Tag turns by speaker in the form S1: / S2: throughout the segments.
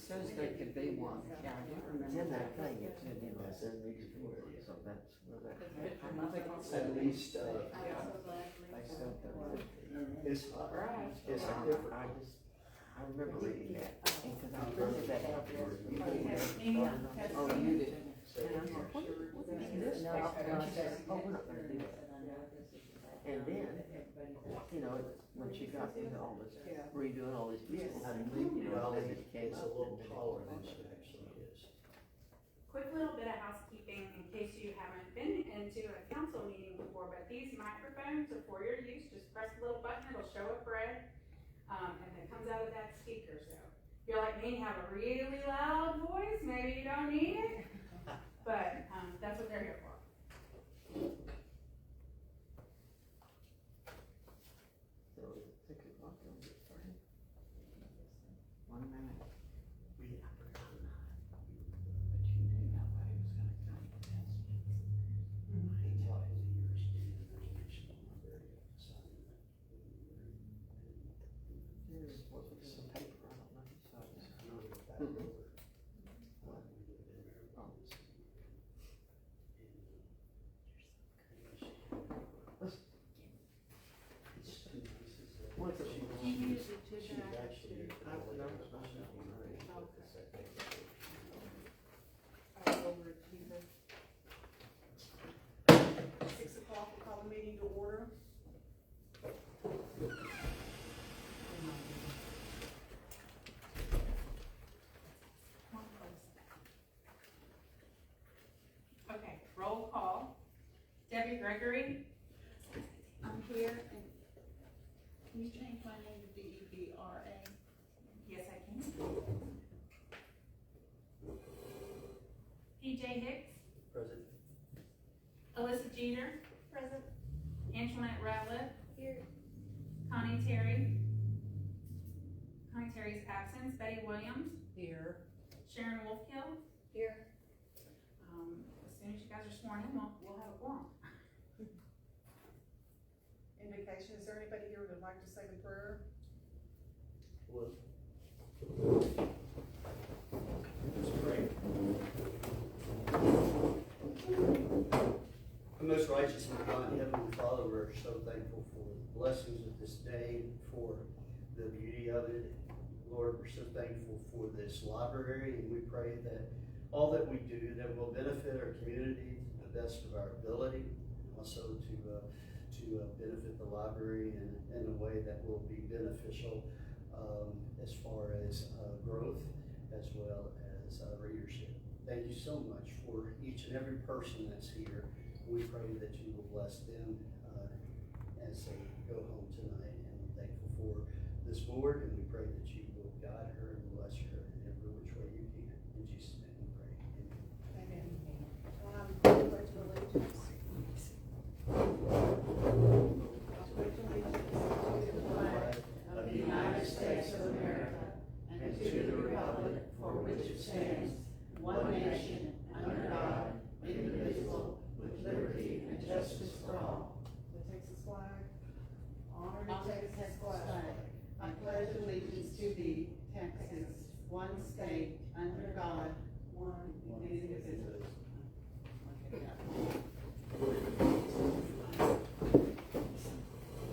S1: says there could be one. Yeah, I do remember
S2: In
S1: that.
S2: that thing, it said, you know, 74, so that's where that.
S3: At least,
S2: I still don't.
S3: it's,
S1: Right.
S3: it's
S2: I
S3: different.
S2: I remember reading that, and cause I printed that out for you.
S1: Oh, you did.
S2: And I'm like, what is this stuff? And she said, oh, we're not gonna do that. And then, you know, when she got into all this, redoing all these people, you know,
S3: Well,
S2: then it came
S3: it's a
S2: up.
S3: little taller than she actually is.
S4: Quick little bit of housekeeping in case you haven't been into a council meeting before, but these microphones are for your use. Just press the little button, it'll show up red, and it comes out of that speaker. So if you're like me and have a really loud voice, maybe you don't need it, but that's what they're here for.
S2: So it's 6 o'clock, we'll get started. 1 minute.
S1: But you knew nobody was gonna come to this.
S2: There's some paper, I don't know whose side this is. What's it?
S1: Do you use it to
S3: She's actually.
S2: I've noticed myself already.
S1: over to the?
S5: 6 o'clock, we'll call the meeting to order.
S4: Okay, roll call. Debbie Gregory.
S1: I'm here, and can you change my name to D-E-B-R-A?
S4: Yes, I can. PJ Hicks.
S3: Present.
S4: Alyssa Jeter.
S5: Present.
S4: Antoinette Ratliff.
S5: Here.
S4: Connie Terry. Connie Terry's absence. Betty Williams.
S1: Here.
S4: Sharon Wolfkill.
S5: Here.
S4: As soon as you guys are sworn in, we'll have a quorum.
S5: Invocation, is there anybody here who would like to say the prayer?
S3: Well. Let's pray. Our most righteous and divine Heavenly Father, we're so thankful for the blessings of this day, for the beauty of it. Lord, we're so thankful for this library, and we pray that all that we do that will benefit our community to the best of our ability, also to benefit the library in a way that will be beneficial as far as growth as well as readership. Thank you so much for each and every person that's here. We pray that you will bless them as they go home tonight. And I'm thankful for this board, and we pray that you will guide her and bless her in every which way you can. In Jesus' name we pray. Amen.
S5: Amen. Pledge of allegiance. I pledge allegiance to the flag
S1: Of the United States of America, and to the republic for which it stands, one nation, under God, indivisible, with liberty and justice for all.
S5: the Texas flag. Honor
S1: On
S5: the Texas flag.
S1: I pledge allegiance to thee, Texas, one state, under God, one indivisible.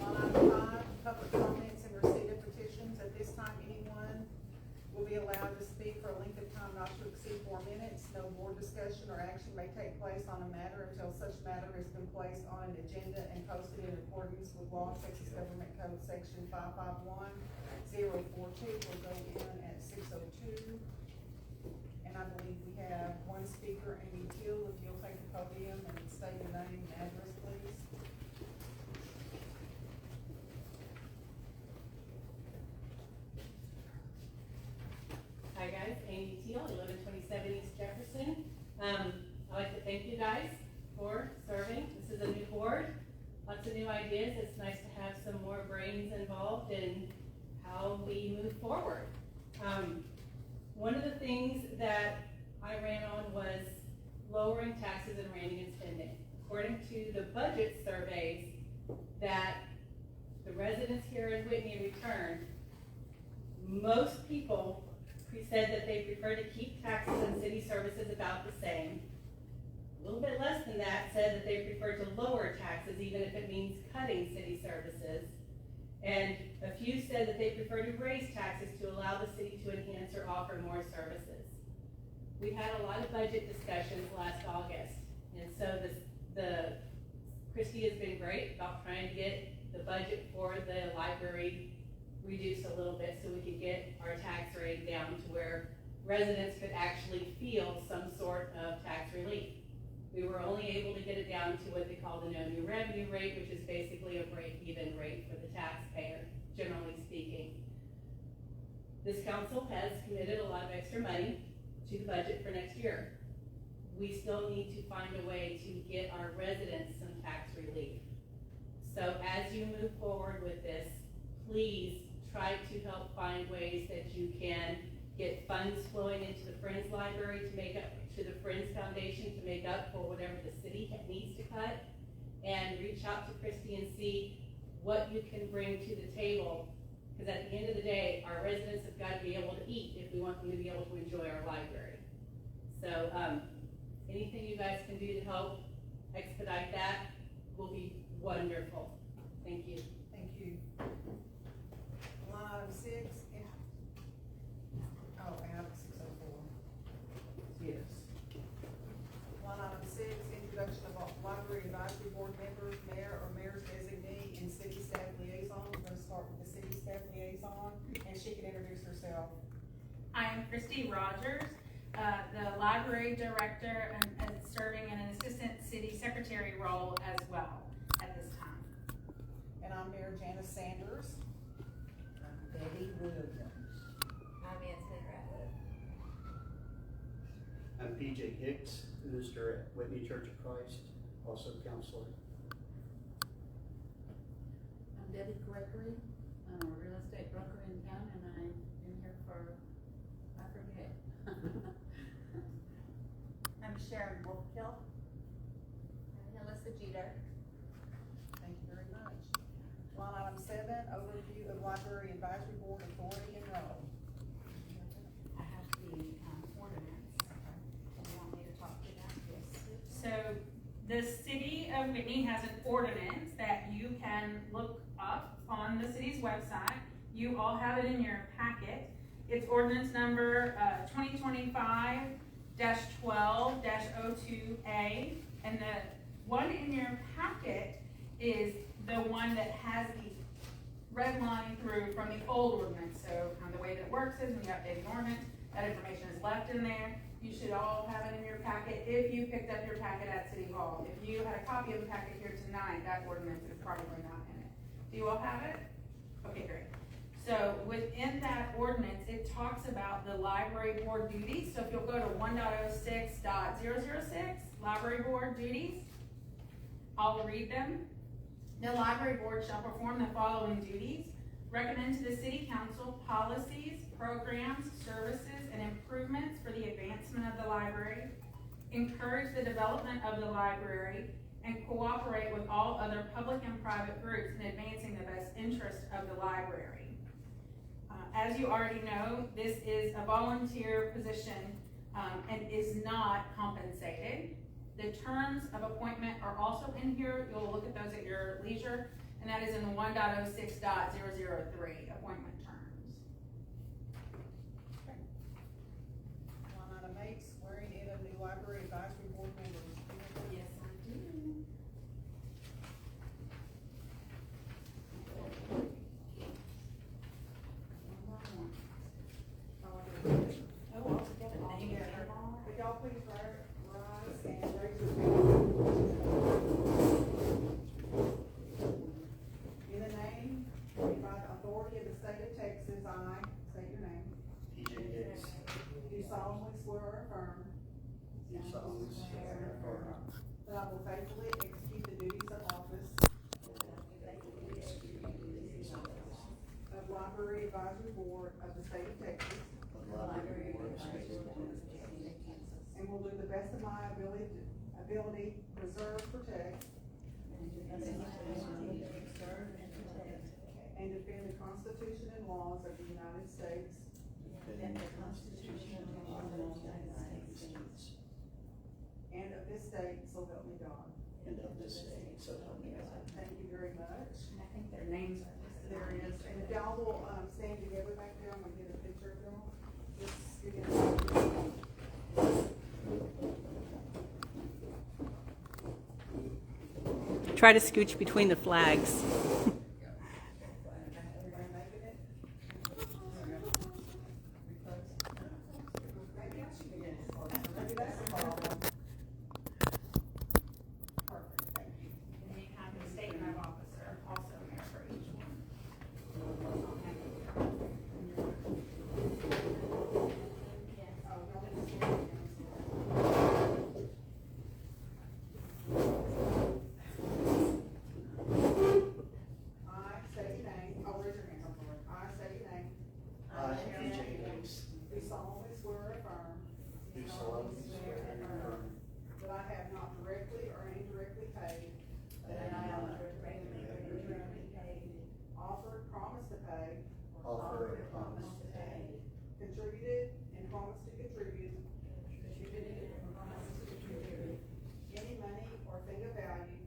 S5: On item 5, public comments and receipt of petitions. At this time, anyone will be allowed to speak for a length of time not to exceed 4 minutes. No board discussion or action may take place on a matter until such matter has been placed on an agenda and posted in accordance with law. Texas Government Code Section 551.042 will go in at 6:02. And I believe we have one speaker, Amy Teal. If you'll take the podium and state your name and address, please.
S6: Hi guys, Amy Teal, 1127 East Jefferson. I'd like to thank you guys for serving. This is a new board, lots of new ideas. It's nice to have some more brains involved in how we move forward. One of the things that I ran on was lowering taxes and reining in spending. According to the budget surveys that the residents here in Whitney returned, most people said that they prefer to keep taxes and city services about the same. A little bit less than that said that they prefer to lower taxes, even if it means cutting city services. And a few said that they prefer to raise taxes to allow the city to enhance or offer more services. We had a lot of budget discussions last August, and so Christie has been great about trying to get the budget for the library reduced a little bit so we could get our tax rate down to where residents could actually feel some sort of tax relief. We were only able to get it down to what they call the no new revenue rate, which is basically a break-even rate for the taxpayer, generally speaking. This council has committed a lot of extra money to the budget for next year. We still need to find a way to get our residents some tax relief. So as you move forward with this, please try to help find ways that you can get funds flowing into the Friends Library to make up, to the Friends Foundation to make up for whatever the city needs to cut, and reach out to Christie and see what you can bring to the table, because at the end of the day, our residents have got to be able to eat if we want them to be able to enjoy our library. So anything you guys can do to help expedite that will be wonderful. Thank you.
S5: Thank you. Line item 6, item 604.
S2: Yes.
S5: Line item 6, introduction of library advisory board members, mayor or mayor's designee, and city staff liaison. We're gonna start with the city staff liaison, and she can introduce herself.
S4: I am Christy Rogers, the library director, and serving in an assistant city secretary role as well at this time.
S5: And I'm Mayor Janice Sanders.
S1: Betty Williams.
S7: I'm Antoinette Ratliff.
S3: I'm PJ Hicks, minister at Whitney Church of Christ, also counselor.
S1: I'm Debbie Gregory. I'm a real estate broker in town, and I've been here for, I forget.
S7: I'm Sharon Wolfkill. I'm Alyssa Jeter.
S5: Thank you very much. Line item 7, overview of library advisory board authority and role.
S4: I have the ordinance. You want me to talk to that? Yes. So the city of Whitney has an ordinance that you can look up on the city's website. You all have it in your packet. It's ordinance number 2025-12-02A, and the one in your packet is the one that has the red line through from the old ordinance. So the way that it works is when you update an ordinance, that information is left in there. You should all have it in your packet if you picked up your packet at City Hall. If you had a copy of the packet here tonight, that ordinance is probably not in it. Do you all have it? Okay, great. So within that ordinance, it talks about the library board duties. So if you'll go to 1.06.006, library board duties, I'll read them. The library board shall perform the following duties: recommend to the city council policies, programs, services, and improvements for the advancement of the library, encourage the development of the library, and cooperate with all other public and private groups in advancing the best interest of the library. As you already know, this is a volunteer position and is not compensated. The terms of appointment are also in here. You'll look at those at your leisure, and that is in the 1.06.003 appointment terms.
S5: Okay. Line item 8, swearing in of new library advisory board members.
S4: Yes, I do.
S5: Oh, I'll get it. Would y'all please rise and raise your hand? In the name and by the authority of the state of Texas, I state your name.
S3: PJ Hicks,
S5: Do solemnly swear or affirm
S3: do solemnly swear and affirm
S5: that I will faithfully execute the duties of office of Library Advisory Board of the state of Texas,
S3: of library board of state of Texas,
S5: and will do the best of my ability preserve, protect, and defend the Constitution and laws of the United States
S1: and the Constitution of the United States,
S5: and of this state, so help me God.
S3: and of this state, so help me God.
S5: Thank you very much.
S4: And I think their names are listed.
S5: There is, and if y'all will, stand together back there, I'm gonna get a picture of y'all. Just give me
S6: Try to scooch between the flags.
S5: everybody making it? Maybe that's the problem. Perfect, thank you.
S4: And you have the statement of officer also there for each one.
S5: Oh, y'all need to stand again. I state your name, oh, raise your hand, I'm sorry. I state your name.
S3: I, P.J. Hicks,
S5: Do solemnly swear or affirm.
S3: do solemnly swear and affirm
S5: That I have not directly or indirectly paid.
S3: that I have not
S5: Offered, promised to pay.
S3: offered or promised to pay
S5: Contributed and promised to contribute. Any money or thing of value.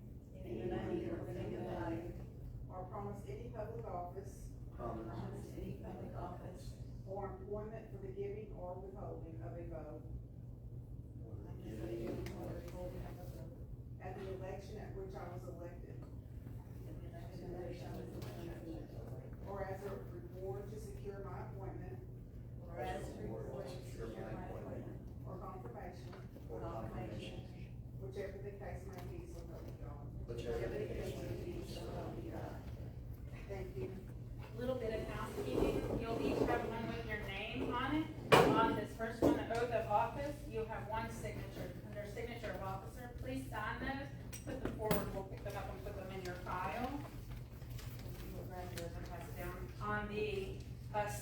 S5: Or promised any public office. Or employment for the giving or withholding of a vote. At the election at which I was elected. Or as a reward to secure my appointment. Or confirmation. Whichever the case may be, so help me God. Thank you.
S4: Little bit of housekeeping, you'll each have one with your name on it. On this first one, the oath of office, you'll have one signature, under signature of officer, please sign those, put them forward, we'll pick them up and put them in your file. We'll grab yours and pass it down. On the,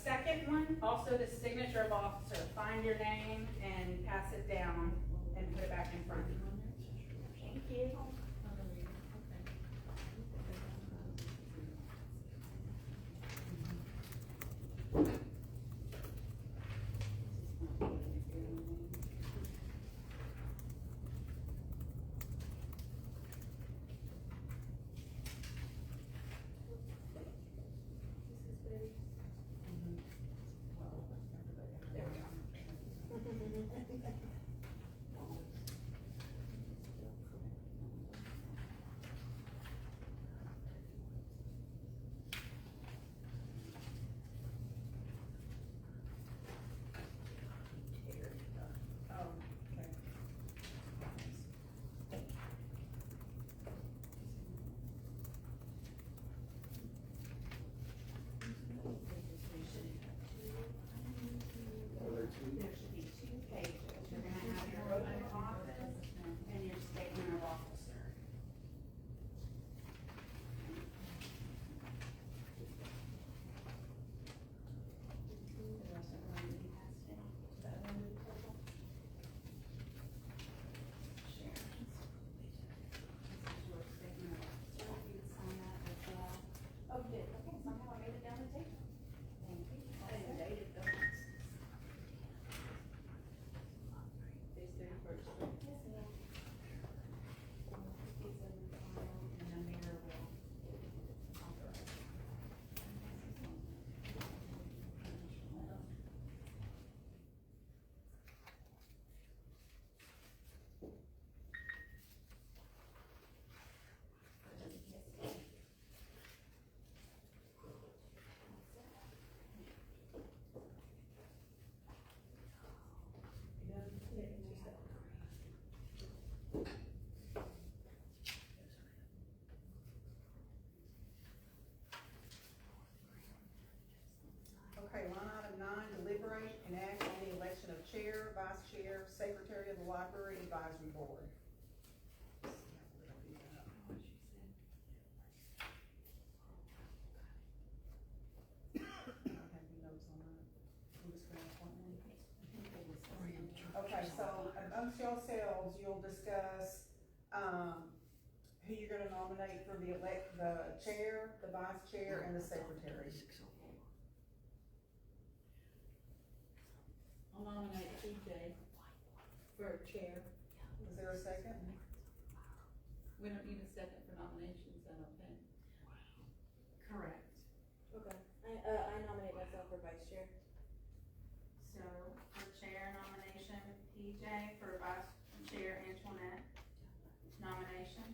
S4: second one, also the signature of officer, find your name and pass it down and put it back in front. Thank you. There should be 2 pages. You're gonna have your oath of office and your statement of officer. Oh, you did, okay, somehow I made it down the table. Thank you. I didn't date it though. This 31st. Yes, ma'am. It's in the file, and the mayor will authorize it.
S5: Okay, line item 9, deliberate and act on the election of chair, vice chair, secretary of the library advisory board. I don't have any notes on that. I'm just gonna appoint one. Okay, so amongst yourselves, you'll discuss, who you're gonna nominate for the chair, the vice chair, and the secretary.
S1: I'll nominate TJ for chair.
S5: Is there a second?
S1: We don't need a second for nominations, I don't think.
S4: Correct.
S7: Okay. I nominate myself for vice chair.
S4: So for chair nomination, PJ, for vice chair, Antoinette. Nomination.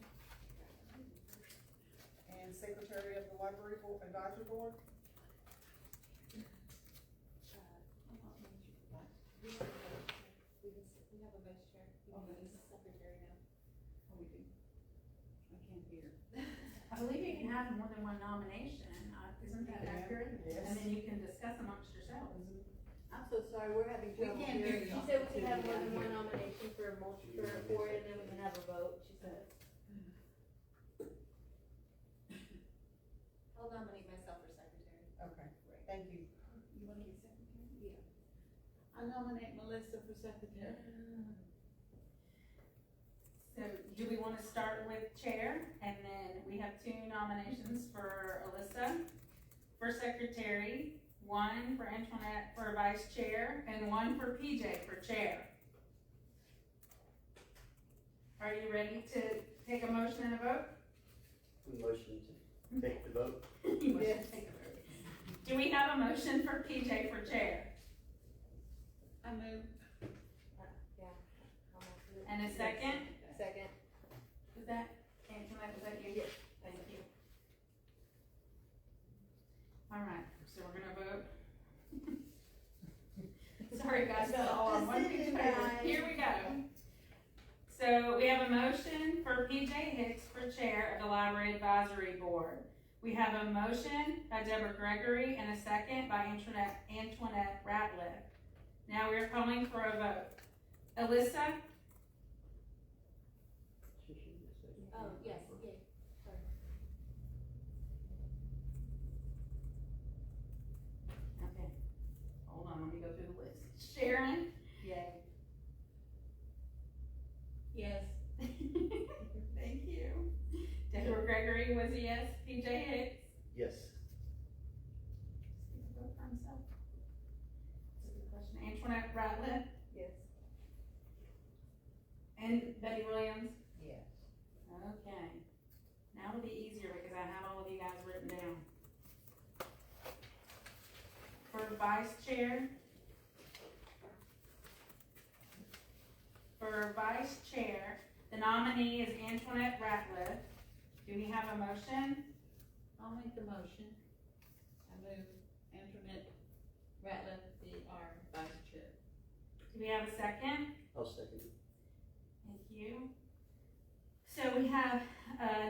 S5: And secretary of the library advisory board?
S7: We have a vice chair.
S1: Okay.
S7: He's secretary now.
S1: Oh, we do. I can't hear.
S4: I believe you can have more than one nomination, isn't that
S5: Yeah.
S4: accurate?
S5: Yes.
S4: And then you can discuss amongst yourselves.
S7: I'm so sorry, we're having
S1: We
S7: trouble
S1: can't
S7: hearing.
S1: hear
S7: She
S1: you.
S7: said we can have more than one nomination for for it, and then we can have a vote, she said. I'll nominate myself for secretary.
S5: Okay, thank you.
S1: You wanna be secretary?
S7: Yeah.
S1: I nominate Melissa for secretary.
S4: So do we wanna start with chair, and then we have 2 nominations for Alyssa for secretary, 1 for Antoinette for vice chair, and 1 for PJ for chair. Are you ready to take a motion and a vote?
S3: Motion to take the vote.
S4: You must take a vote. Do we have a motion for PJ for chair?
S1: I move.
S7: Yeah. I'll have to-
S4: And a second?
S7: Second.
S4: Is that, Antoinette, is that you?
S7: Yes.
S4: Thank you. All right, so we're gonna vote. Sorry, guys, that's all on one piece of paper. Here we go. So we have a motion for PJ Hicks for chair of the Library Advisory Board. We have a motion by Deborah Gregory and a second by Antoinette Ratliff. Now we're calling for a vote. Alyssa?
S7: Oh, yes, yay, sorry.
S4: Okay, hold on, let me go through the list. Sharon?
S1: Yay. Yes.
S4: Thank you. Deborah Gregory was a yes. PJ Hicks?
S3: Yes.
S4: He can vote for himself. That's a good question. Antoinette Ratliff?
S7: Yes.
S4: And Betty Williams?
S1: Yes.
S4: Okay. Now it'll be easier because I have all of you guys written down. For vice chair? For vice chair, the nominee is Antoinette Ratliff. Do we have a motion?
S1: I'll make the motion. I move Antoinette Ratliff be our vice chair.
S4: Do we have a second?
S3: I'll second it.
S4: Thank you. So we have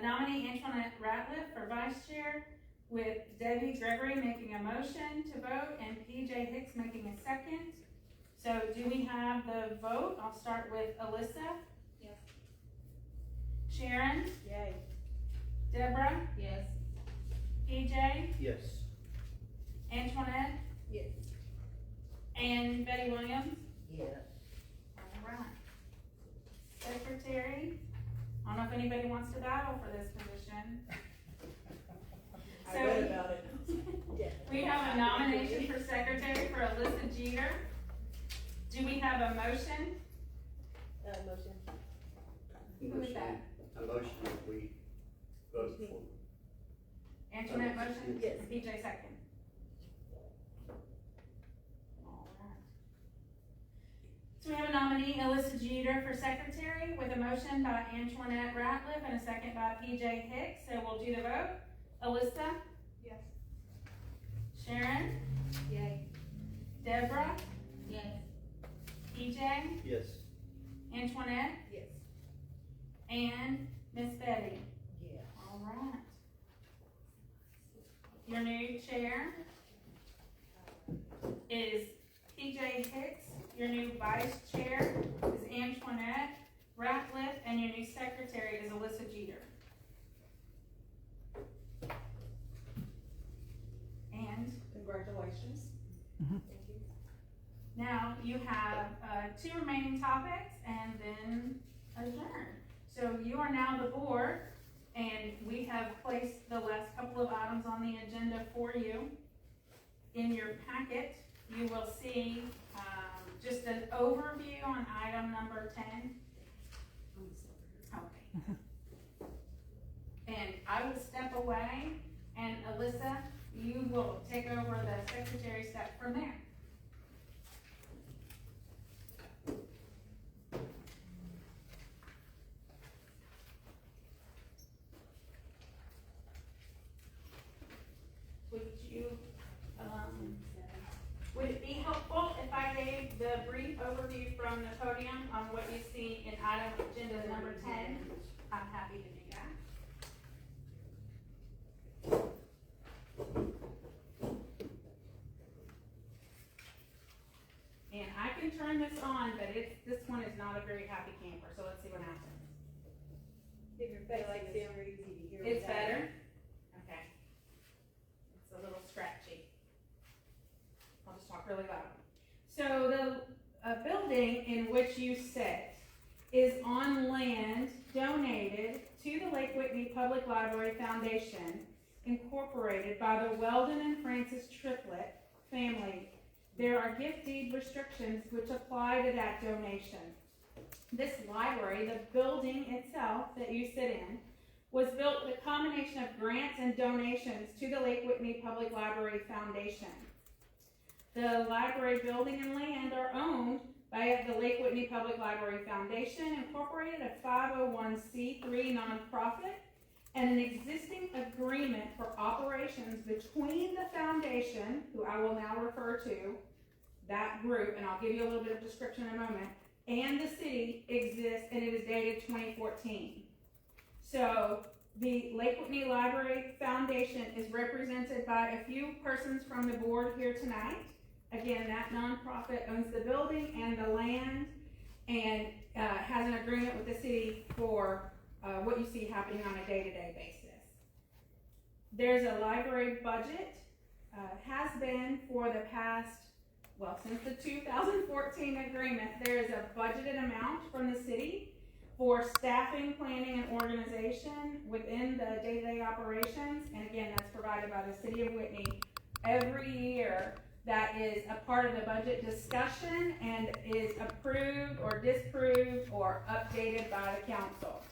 S4: nominee Antoinette Ratliff for vice chair, with Debbie Gregory making a motion to vote and PJ Hicks making a second. So do we have the vote? I'll start with Alyssa.
S7: Yes.
S4: Sharon?
S5: Yay.
S4: Deborah?
S1: Yes.
S4: PJ?
S3: Yes.
S4: Antoinette?
S7: Yes.
S4: And Betty Williams?
S1: Yes.
S4: All right. Secretary? I don't know if anybody wants to battle for this position.
S7: I read about it. Yeah.
S4: We have a nomination for secretary for Alyssa Jeter. Do we have a motion?
S7: Motion.
S4: Who is that?
S3: A motion that we vote for.
S4: Antoinette motion?
S7: Yes.
S4: PJ second. All right. So we have a nominee, Alyssa Jeter, for secretary, with a motion by Antoinette Ratliff and a second by PJ Hicks. So we'll do the vote. Alyssa?
S5: Yes.
S4: Sharon?
S7: Yay.
S4: Deborah?
S1: Yes.
S4: PJ?
S3: Yes.
S4: Antoinette?
S7: Yes.
S4: And Miss Betty?
S1: Yes.
S4: All right. Your new chair is PJ Hicks. Your new vice chair is Antoinette Ratliff, and your new secretary is Alyssa Jeter. And
S5: Congratulations.
S7: Thank you.
S4: now you have 2 remaining topics and then adjourn. So you are now the board, and we have placed the last couple of items on the agenda for you. In your packet, you will see just an overview on item number 10. Okay. And I will step away, and Alyssa, you will take over the secretary step from there. Would it be helpful if I gave the brief overview from the podium on what you see in item agenda number 10? I'm happy to do that. And I can turn this on, but this one is not a very happy camper, so let's see what happens.
S7: If your face like super easy to hear.
S4: It's better? Okay. It's a little scratchy. I'll just talk really loud. So the building in which you sit is on land donated to the Lake Whitney Public Library Foundation, incorporated by the Weldon and Francis Triplett family. There are gift deed restrictions which apply to that donation. This library, the building itself that you sit in, was built with a combination of grants and donations to the Lake Whitney Public Library Foundation. The library building and land are owned by the Lake Whitney Public Library Foundation, Incorporated, a 501c3 nonprofit, and an existing agreement for operations between the foundation, who I will now refer to, that group, and I'll give you a little bit of description in a moment, and the city exists, and it is dated 2014. So the Lake Whitney Library Foundation is represented by a few persons from the board here tonight. Again, that nonprofit owns the building and the land, and has an agreement with the city for what you see happening on a day-to-day basis. There's a library budget, has been for the past, well, since the 2014 agreement, there is a budgeted amount from the city for staffing, planning, and organization within the day-to-day operations. And again, that's provided by the city of Whitney every year. That is a part of the budget discussion and is approved or disproved or updated by the council.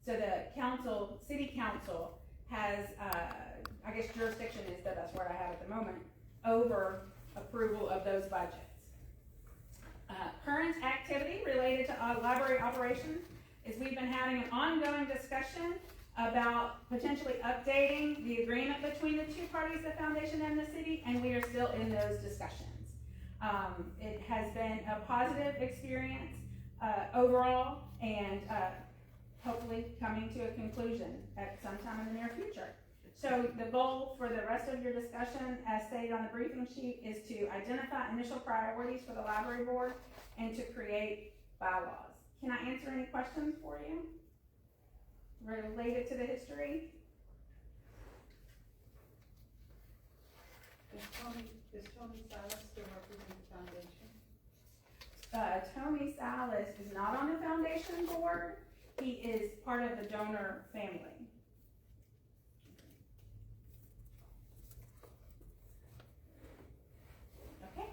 S4: So the council, city council, has, I guess jurisdiction is the best word I have at the moment, over approval of those budgets. Current activity related to library operations is we've been having an ongoing discussion about potentially updating the agreement between the two parties, the foundation and the city, and we are still in those discussions. It has been a positive experience overall, and hopefully coming to a conclusion at some time in the near future. So the goal for the rest of your discussion, as stated on the briefing sheet, is to identify initial priorities for the library board and to create bylaws. Can I answer any questions for you related to the history?
S5: Does Tony Silas still represent the foundation?
S4: Tony Silas is not on the foundation board. He is part of the donor family. Okay.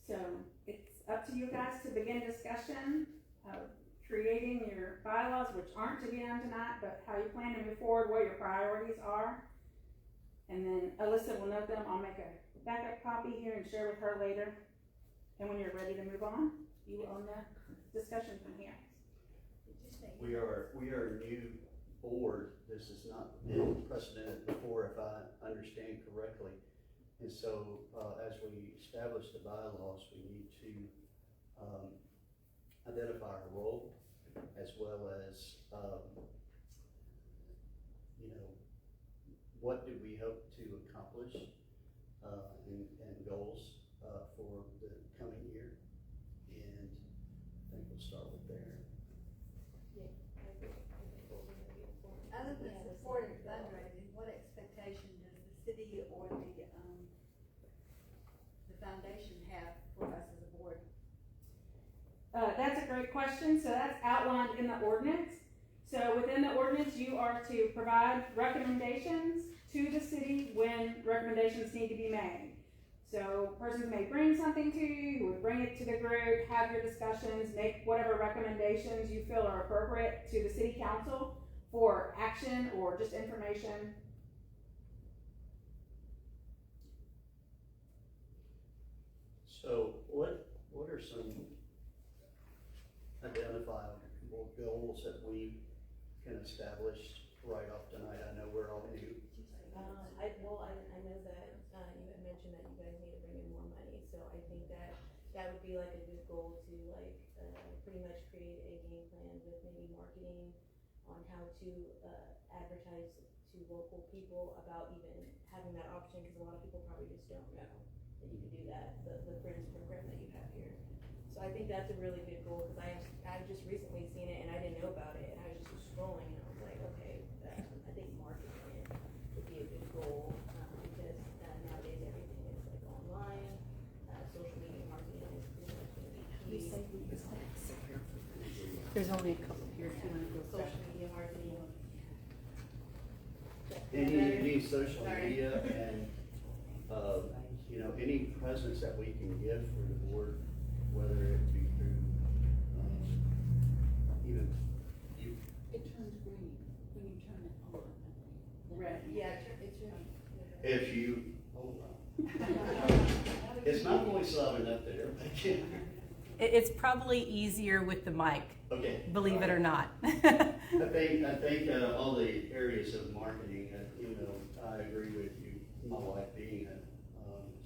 S4: So it's up to you guys to begin discussion of creating your bylaws, which aren't to be done tonight, but how you plan to move forward, what your priorities are. And then Alyssa will note them. I'll make a backup copy here and share with her later. And when you're ready to move on, you will own the discussion from here.
S3: We are a new board. This has not been precedented before, if I understand correctly. And so, as we establish the bylaws, we need to identify our role, as well as, what do we hope to accomplish, and goals, for the coming year. And I think we'll start with there.
S1: Other than support and fundraising, what expectation does the city or the foundation have for us as a board?
S4: That's a great question. So that's outlined in the ordinance. So within the ordinance, you are to provide recommendations to the city when recommendations need to be made. So persons may bring something to you, you would bring it to the group, have your discussions, make whatever recommendations you feel are appropriate to the city council for action or just information.
S3: So what are some identifiable goals that we can establish right off tonight? I know we're all new.
S7: I know that, you had mentioned that you guys need to bring in more money, so I think that would be like a good goal to pretty much create a game plan with maybe marketing on how to, advertise to local people about even having that option, cause a lot of people probably just don't know that you can do that, the Friends program that you have here. So I think that's a really good goal, cause I've just recently seen it and I didn't know about it, and I was just scrolling and I was like, okay, I think marketing it would be a good goal, because nowadays everything is like online, social media marketing is pretty much gonna be key.
S2: There's only a couple here too.
S7: Social media marketing.
S3: Any social media and, any presence that we can give for the board, whether it be through, even you.
S1: It turns green when you turn it on.
S4: Red.
S7: Yeah, it's really.
S3: If you, hold on. Is my voice loud enough that everybody can?
S8: It's probably easier with the mic,
S3: Okay.
S8: believe it or not.
S3: I think all the areas of marketing, I agree with you. My wife being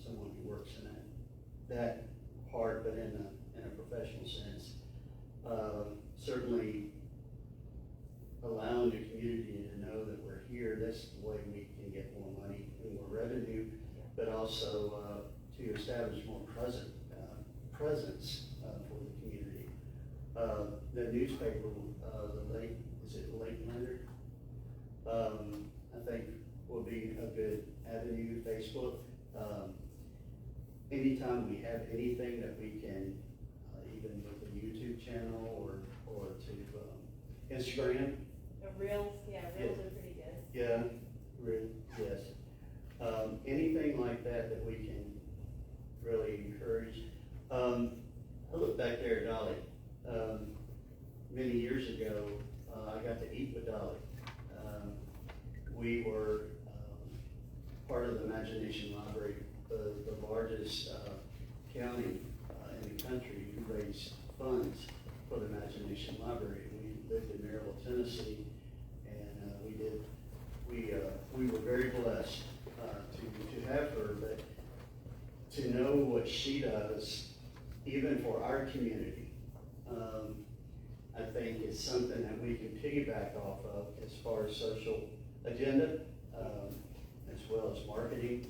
S3: someone who works in that part, but in a professional sense, certainly allowing the community to know that we're here. That's the way we can get more money and more revenue, but also to establish more presence for the community. The newspaper, is it Lake Leonard? I think will be a good avenue. Facebook. Anytime we have anything that we can, even with a YouTube channel or to Instagram.
S7: Reels are pretty good.
S3: Yeah, yes. Anything like that we can really encourage. I look back there at Dolly. Many years ago, I got to eat with Dolly. We were part of the Imagination Library, the largest county in the country who raised funds for the Imagination Library. We lived in Maryville, Tennessee, and we were very blessed to have her, but to know what she does, even for our community, I think is something that we can piggyback off of as far as social agenda, as well as marketing.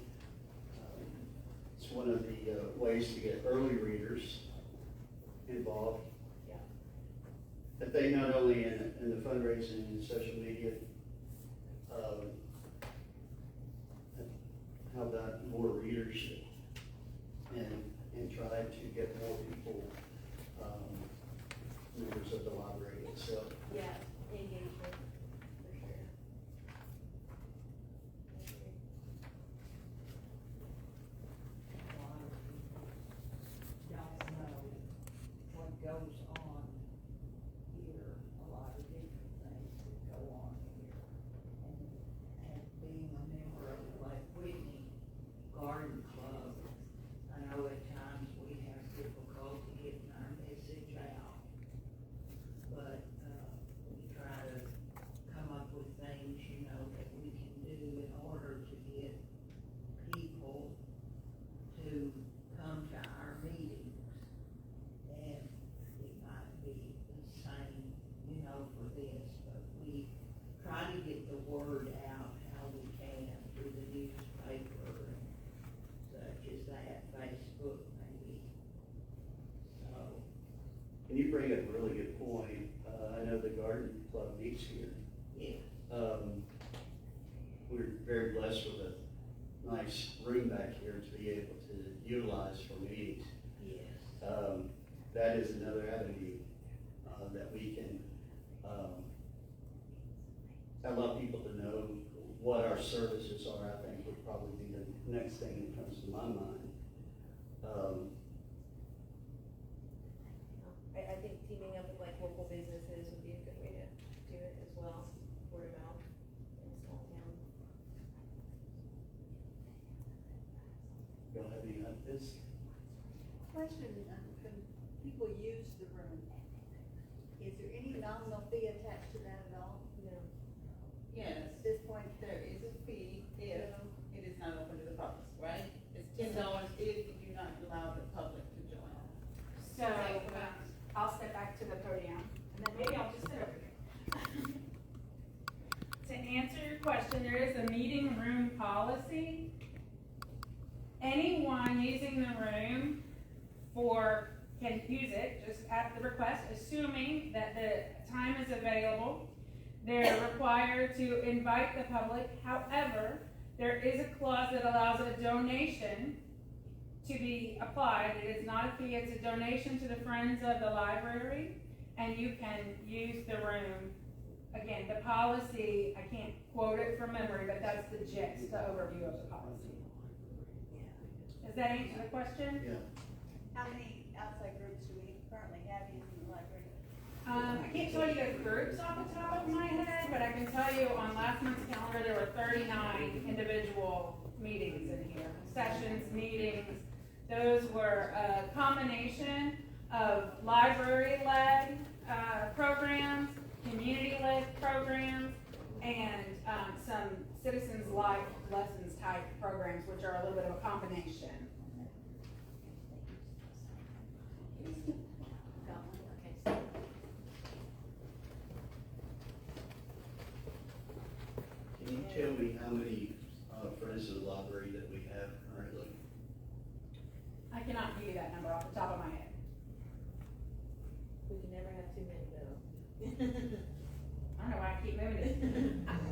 S3: It's one of the ways to get early readers involved.
S7: Yeah.
S3: I think not only in the fundraising and social media, how about more readership and try to get more people, members of the library itself.
S7: Yeah, engagement, for sure.
S9: Y'all know what goes on here, a lot of different things that go on here. And being a member of like Whitney Garden Club, I know at times we have difficulty getting our message out. But, we try to come up with things, that we can do in order to get people to come to our meetings. And it might be the same, for this, but we try to get the word out how we can through the newspaper and such as that, Facebook maybe. So,
S3: And you bring up a really good point. I know the garden club meets here.
S9: yeah.
S3: We're very blessed with a nice room back here to be able to utilize for meetings.
S9: Yes.
S3: that is another avenue, that we can, allow people to know what our services are. I think would probably be the next thing that comes to my mind.
S7: I think teaming up with like local businesses would be a good way to do it as well, word of mouth in a small town.
S3: Y'all have any ideas?
S1: Question, when people use the room, is there any nominal fee attached to that at all?
S7: No.
S10: Yes,
S1: At this point,
S10: there is a fee if it is not open to the public, right? It's $10 if you do not allow the public to join.
S4: So, I'll step back to the podium, and then maybe I'll just sit over here. To answer your question, there is a meeting room policy. Anyone using the room can use it just at the request, assuming that the time is available. They're required to invite the public. However, there is a clause that allows a donation to be applied. It is not a fee, it's a donation to the Friends of the Library, and you can use the room. Again, the policy, I can't quote it from memory, but that's the gist, the overview of the policy. Does that answer the question?
S3: Yeah.
S1: How many outside groups do we currently have using the library?
S4: I can't tell you the groups off the top of my head, but I can tell you on last month's calendar, there were 39 individual meetings in here. Sessions, meetings. Those were a combination of library-led programs, community-led programs, and some citizens' life lessons type programs, which are a little bit of a combination.
S3: Can you tell me how many, Friends of the Library that we have currently?
S4: I cannot give you that number off the top of my head.
S7: We can never have too many though.
S4: I don't know why I keep moving it.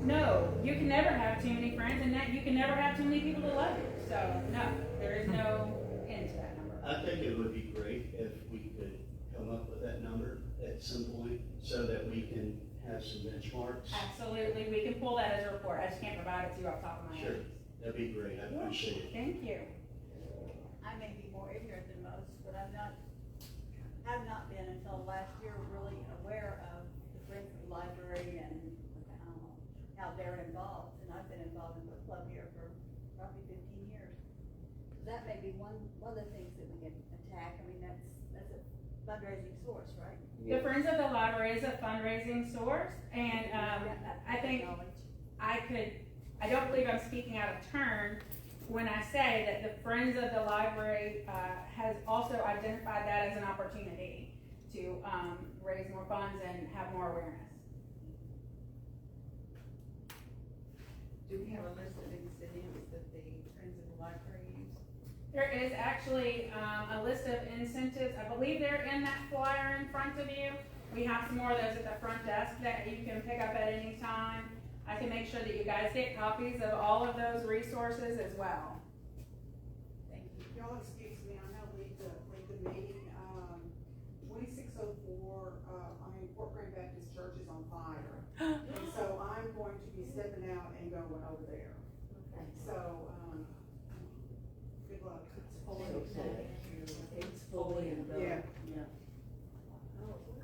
S4: No, you can never have too many friends, and that you can never have too many people to love you. So, no, there is no end to that number.
S3: I think it would be great if we could come up with that number at some point so that we can have some benchmarks.
S4: Absolutely, we can pull that as a report. I just can't provide it to you off the top of my
S3: Sure,
S4: head.
S3: that'd be great. I appreciate it.
S4: Thank you.
S1: I may be more ignorant than most, but have not been until last year really aware of the Friends of the Library and how they're involved. And I've been involved in the club here for probably 15 years. So that may be one of the things that we can attack. I mean, that's a fundraising source, right?
S4: The Friends of the Library is a fundraising source, and I think I don't believe I'm speaking out of turn when I say that the Friends of the Library has also identified that as an opportunity to raise more funds and have more awareness.
S10: Do we have a list of incentives that the Friends of the Library use?
S4: There is actually a list of incentives. I believe they're in that flyer in front of you. We have some more of those at the front desk that you can pick up at any time. I can make sure that you guys get copies of all of those resources as well.
S5: Thank you. Y'all excuse me, I'm gonna leave the meeting. 2604, Fort Grand Baptist Church is on fire. And so I'm going to be stepping out and going over there.
S7: Okay.
S5: So, good luck.
S2: It's fully engulfed.
S5: Yeah.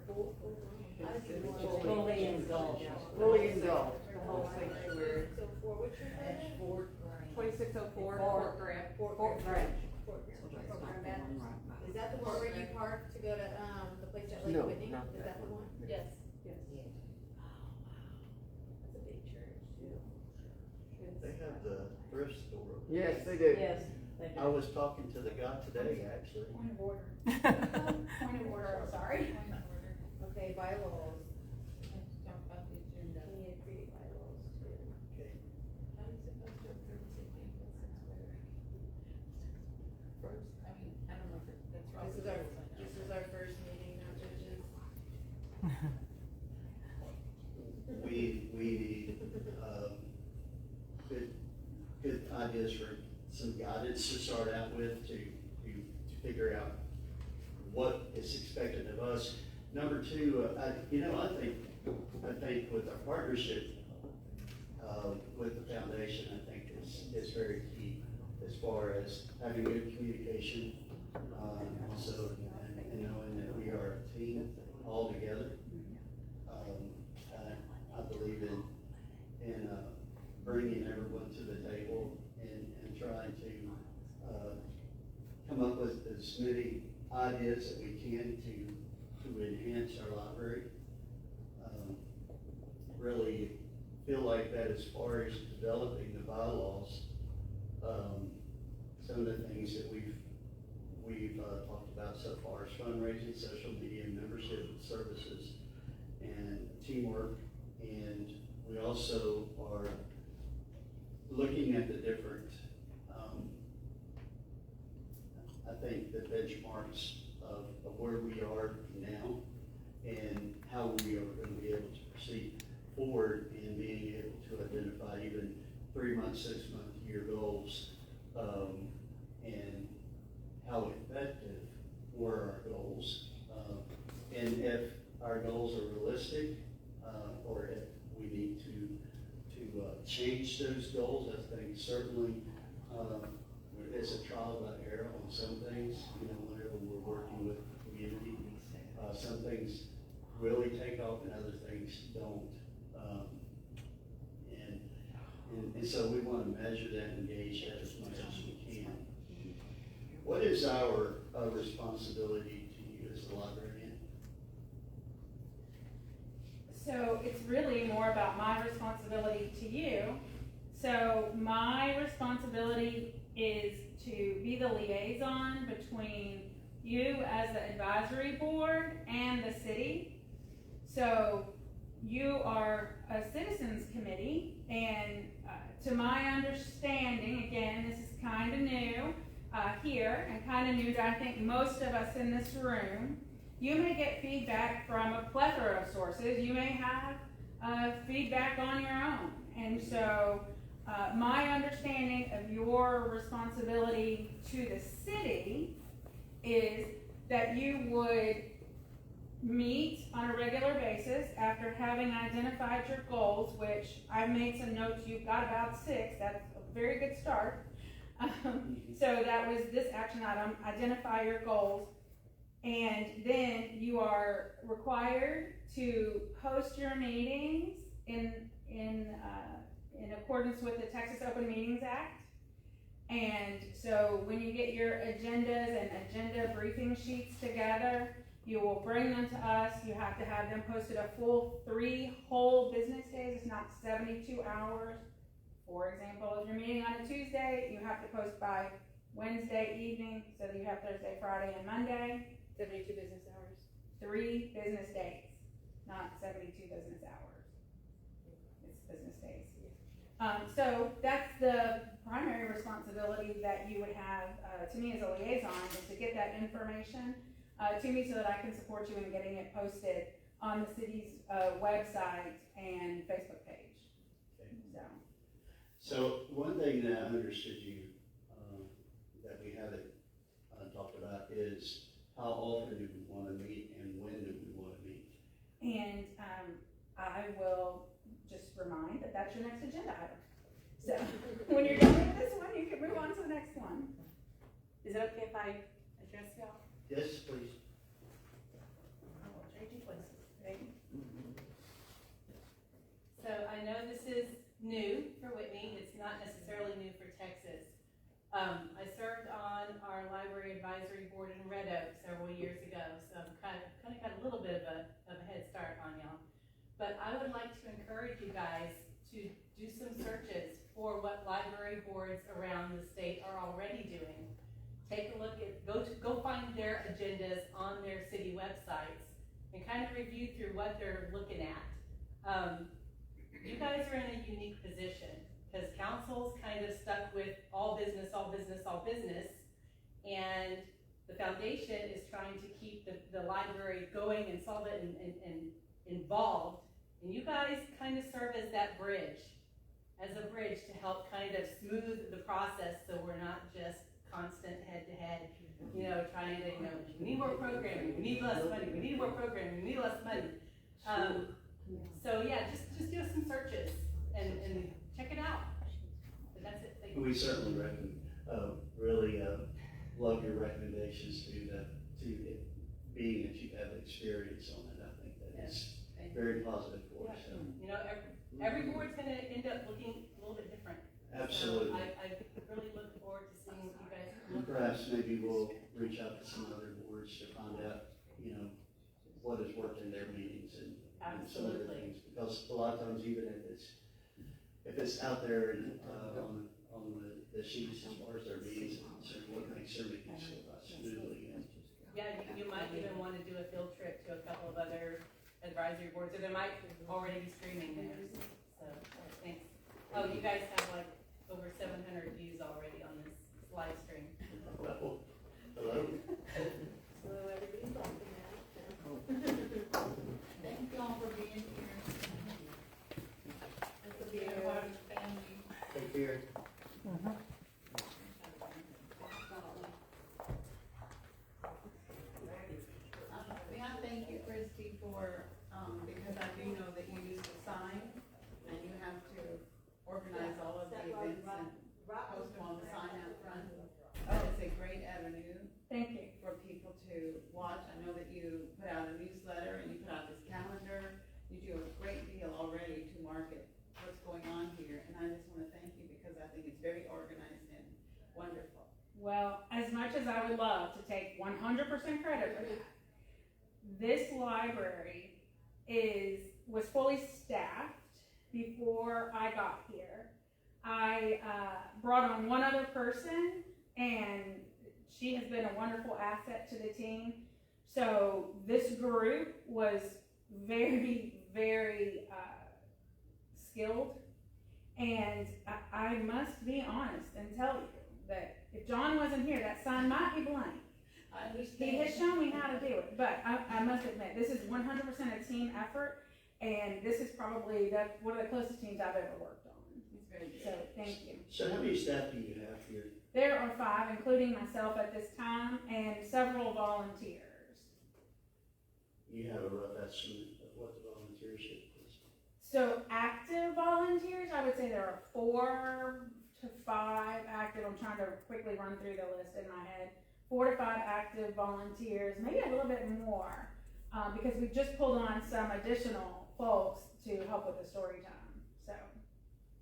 S2: Fully engulfed. Fully engulfed, the whole sanctuary.
S7: So for which is that?
S5: 2604
S7: Fort
S5: Grant.
S7: Fort Grant. Is that the one where you park to go to, the place at Lake
S2: No,
S7: Whitney?
S2: not
S7: Is that the one?
S1: Yes.
S5: Yes.
S7: That's a big church too.
S3: They have the thrift store.
S2: Yes, they do.
S1: Yes.
S3: I was talking to the guy today, actually.
S4: Point of order. Point of order, I'm sorry.
S7: Okay, bylaws.
S10: Let's talk about the agenda.
S7: We need to create bylaws too.
S3: Okay.
S10: How is it supposed to approve the agenda since we're first? I mean, I don't know if that's right.
S7: This is our first meeting, now judges.
S3: We need, good ideas for some guidance to start out with to figure out what is expected of us. Number two, I think with our partnership, with the foundation, I think is very key as far as having good communication, also, and knowing that we are a team all together. I believe in bringing everyone to the table and trying to come up with as many ideas that we can to enhance our library. Really feel like that as far as developing the bylaws, some of the things that we've talked about so far is fundraising, social media, membership services, and teamwork. And we also are looking at the different, I think the benchmarks of where we are now and how we are going to be able to proceed forward in being able to identify even 3 month, 6 month, year goals, and how effective were our goals, and if our goals are realistic, or if we need to change those goals. I think certainly it's a trial by error on some things. Whenever we're working with the community, some things really take off and other things don't. And so we want to measure that and gauge that as much as we can. What is our responsibility to you as a librarian?
S4: So it's really more about my responsibility to you. So my responsibility is to be the liaison between you as the advisory board and the city. So you are a citizens committee, and to my understanding, again, this is kind of new here, and kind of new to I think most of us in this room, you may get feedback from a plethora of sources. You may have feedback on your own. And so my understanding of your responsibility to the city is that you would meet on a regular basis after having identified your goals, which I've made some notes. You've got about 6. That's a very good start. So that was this action item: identify your goals. And then you are required to host your meetings in accordance with the Texas Open Meetings Act. And so when you get your agendas and agenda briefing sheets together, you will bring them to us. You have to have them posted a full 3 whole business days. It's not 72 hours. For example, if you're meeting on a Tuesday, you have to post by Wednesday evening, so that you have Thursday, Friday, and Monday.
S7: 72 business hours.
S4: 3 business days, not 72 business hours. It's business days. So that's the primary responsibility that you would have to me as a liaison, is to get that information to me so that I can support you in getting it posted on the city's website and Facebook page.
S3: Okay. So one thing that I understood you that we haven't talked about is how often do we want to meet and when do we want to meet? And
S4: I will just remind that that's your next agenda item. So when you're done with this one, you can move on to the next one. Is it okay if I address y'all?
S3: Yes, please.
S4: I will trade you places. Ready?
S6: So I know this is new for Whitney. It's not necessarily new for Texas. I served on our library advisory board in Red Oak several years ago, so I've kind of got a little bit of a head start on y'all. But I would like to encourage you guys to do some searches for what library boards around the state are already doing. Take a look at, go find their agendas on their city websites and kind of review through what they're looking at. You guys are in a unique position because council's kind of stuck with all business, all business, all business, and the foundation is trying to keep the library going and solvent and involved. And you guys kind of serve as that bridge, as a bridge to help kind of smooth the process so we're not just constant head-to-head trying to, we need more programming, we need less money, we need more programming, we need less money. So yeah, just do some searches and check it out. But that's it, thank you.
S3: We certainly really love your recommendations to it, being that you have experience on it. I think that is very positive for us. So.
S6: Every board's gonna end up looking a little bit different.
S3: Absolutely.
S6: So I really look forward to seeing what you guys come
S3: And
S6: up with.
S3: perhaps maybe we'll reach out to some other boards to find out, what has worked in their meetings and some other
S6: Absolutely.
S3: things. Because a lot of times, even if it's out there and, on the sheets as far as their meetings are concerned, what makes their meetings go by smoothly. And
S6: Yeah, you might even wanna do a field trip to a couple of other advisory boards, or there might already be streaming there, so, thanks. Oh, you guys have like over 700 views already on this live stream.
S3: well, hello.
S7: So everybody's laughing now.
S10: Thank you all for being here.
S7: That's a
S10: Being
S7: big,
S10: a part of the family.
S3: Take care.
S10: I thank you, Christy, for, because I do know that you use the sign, and you have to organize all of the events and post them on the sign out front. That is a great avenue
S4: Thank you.
S10: for people to watch. I know that you put out a newsletter and you put out this calendar. You do a great deal already to market what's going on here, and I just wanna thank you because I think it's very organized and wonderful.
S4: Well, as much as I would love to take 100% credit for that, this library was fully staffed before I got here. I brought on one other person, and she has been a wonderful asset to the team. So this group was very, very skilled, and I must be honest and tell you that if John wasn't here, that sign might be blank.
S10: I
S4: He has
S10: understand.
S4: shown me how to do it, but I must admit, this is 100% a team effort, and this is probably one of the closest teams I've ever worked on.
S10: It's very good.
S4: So, thank you.
S3: So how many staff do you have here?
S4: There are 5, including myself at this time, and several volunteers.
S3: You have a rough estimate of what the volunteership is?
S4: So, active volunteers, I would say there are 4 to 5 active. I'm trying to quickly run through the list in my head. 4 to 5 active volunteers, maybe a little bit more, because we've just pulled on some additional folks to help with the story time. So,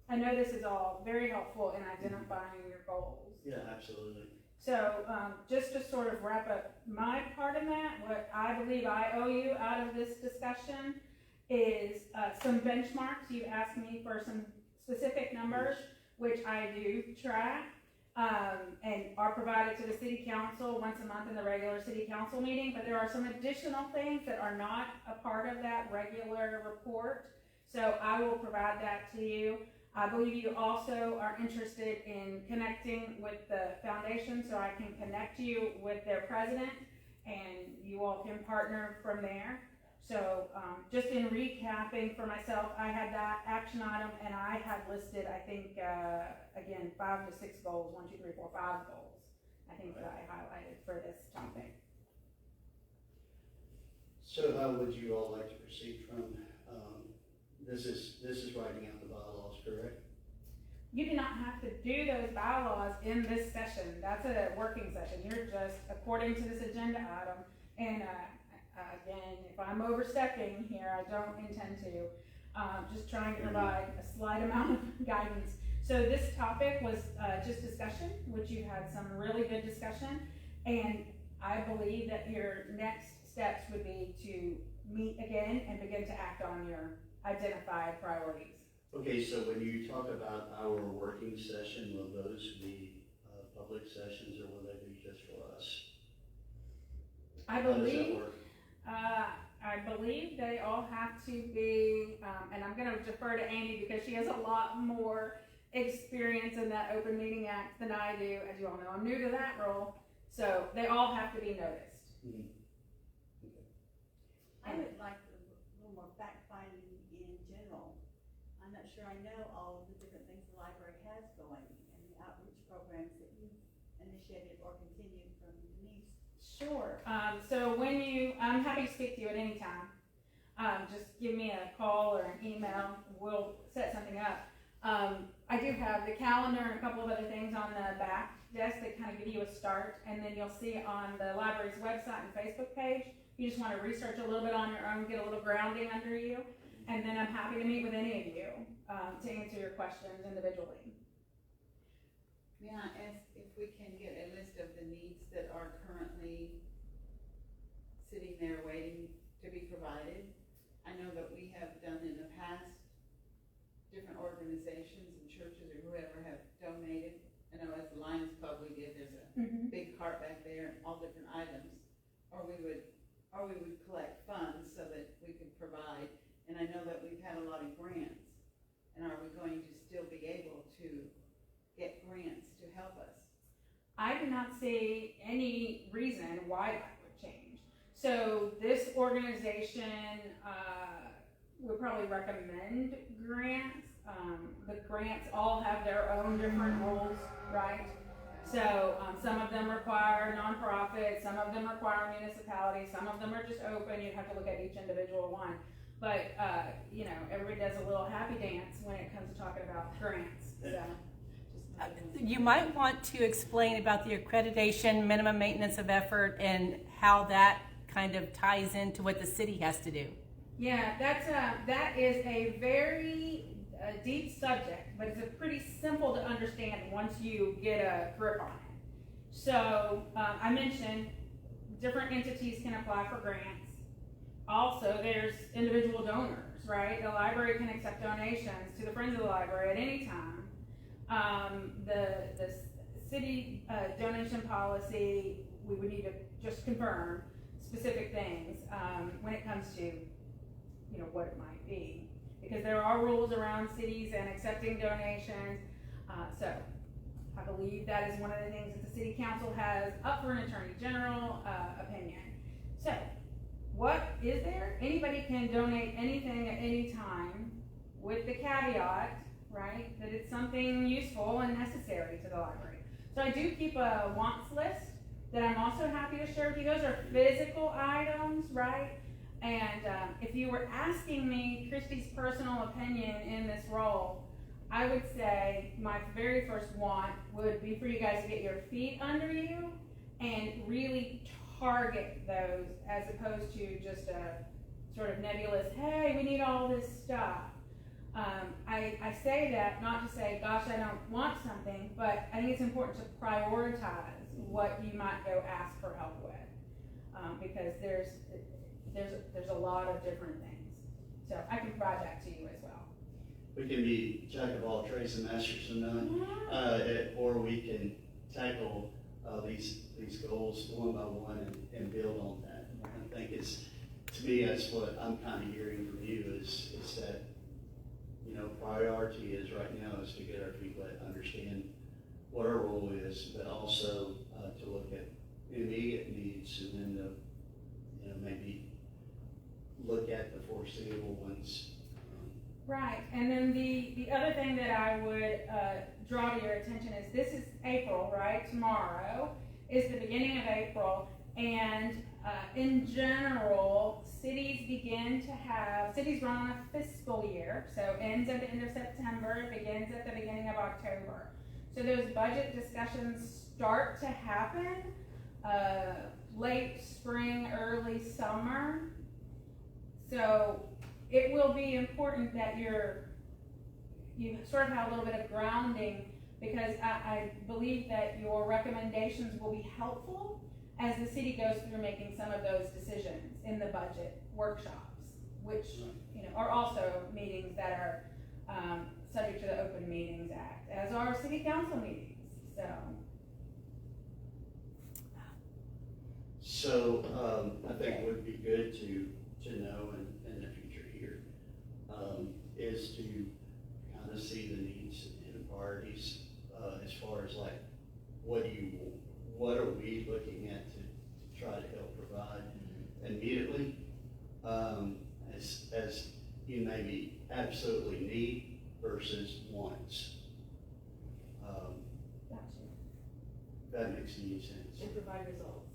S4: I know this is all very helpful in identifying your goals.
S3: Yeah, absolutely.
S4: So, just to sort of wrap up my part in that, what I believe I owe you out of this discussion is some benchmarks. You've asked me for some specific numbers, which I do track. And are provided to the city council once a month in the regular city council meeting, but there are some additional things that are not a part of that regular report, so I will provide that to you. I believe you also are interested in connecting with the foundation, so I can connect you with their president, and you all can partner from there. So, just in recapping for myself, I had that action item, and I had listed, I think, again, 5 to 6 goals, 1, 2, 3, 4, 5 goals, I think that I highlighted for this topic.
S3: So how would you all like to proceed from, this is writing out the bylaws, correct?
S4: You do not have to do those bylaws in this session, that's a working session, you're just, according to this agenda item, and, again, if I'm overstepping here, I don't intend to, just trying to provide a slight amount of guidance. So this topic was just discussion, which you had some really good discussion, and I believe that your next steps would be to meet again and begin to act on your identified priorities.
S3: Okay, so when you talk about our working session, will those be public sessions, or will they be just for us?
S4: I
S3: How does that
S4: believe,
S3: work?
S4: I believe they all have to be, and I'm gonna defer to Amy because she has a lot more experience in that open meeting act than I do. As you all know, I'm new to that role, so they all have to be noticed.
S3: Mhm.
S1: I would like a little more fact finding in general. I'm not sure I know all of the different things the library has going and the outreach programs that you've initiated or continued from
S4: Sure. So I'm happy to speak to you at any time. Just give me a call or an email. We'll set something up. I do have the calendar and a couple of other things on the back desk that kind of give you a start, and then you'll see on the library's website and Facebook page. You just want to research a little bit on your own, get a little grounding under you, and then I'm happy to meet with any of you to answer your questions individually.
S10: May I ask if we can get a list of the needs that are currently sitting there waiting to be provided? I know that we have done in the past, different organizations and churches or whoever have donated. I know as the Lions Club we did, there's a big cart back there and all different items. Or we would collect funds so that we could provide. And I know that we've had a lot of grants. And are we going to still be able to get grants to help us?
S4: I do not see any reason why that would change. So this organization would probably recommend grants. The grants all have their own different rules, right? So some of them require nonprofits, some of them require municipalities, some of them are just open. You have to look at each individual one. But everybody does a little happy dance when it comes to talking about grants. So.
S8: You might want to explain about the accreditation, minimum maintenance of effort, and how that kind of ties into what the city has to do.
S4: Yeah, that is a very deep subject, but it's a pretty simple to understand once you get a grip on it. So I mentioned different entities can apply for grants. Also, there's individual donors, right? The library can accept donations to the Friends of the Library at any time. The city donation policy, we would need to just confirm specific things when it comes to what it might be, because there are rules around cities and accepting donations. So I believe that is one of the things that the city council has up for an attorney general opinion. So what is there? Anybody can donate anything at any time with the caveat, right, that it's something useful and necessary to the library. So I do keep a wants list that I'm also happy to share with you. Those are physical items, right? And if you were asking me Christy's personal opinion in this role, I would say my very first want would be for you guys to get your feet under you and really target those, as opposed to just a sort of nebulous, hey, we need all this stuff. I say that not to say, gosh, I don't want something, but I think it's important to prioritize what you might go ask for help with, because there's a lot of different things. So I can provide that to you as well.
S3: We can be jack of all trades and masters of none, or we can tackle these goals one by one and build on that. I think to me, that's what I'm kind of hearing from you is that, priority is right now is to get our feet wet, understand what our role is, but also to look at immediate needs and then maybe look at the foreseeable ones.
S4: Right, and then the other thing that I would draw to your attention is this is April, right? Tomorrow is the beginning of April, and in general, cities run on a fiscal year, so ends at the end of September, begins at the beginning of October. So those budget discussions start to happen late spring, early summer. So it will be important that you sort of have a little bit of grounding, because I believe that your recommendations will be helpful as the city goes through making some of those decisions in the budget workshops, which are also meetings that are subject to the Open Meetings Act, as are city council meetings.
S3: So I think it would be good to know in the future here is to kind of see the needs and priorities as far as like what are we looking at to try to help provide immediately as you maybe absolutely need versus wants.
S4: Gotcha.
S3: That makes any sense.
S7: And provide results.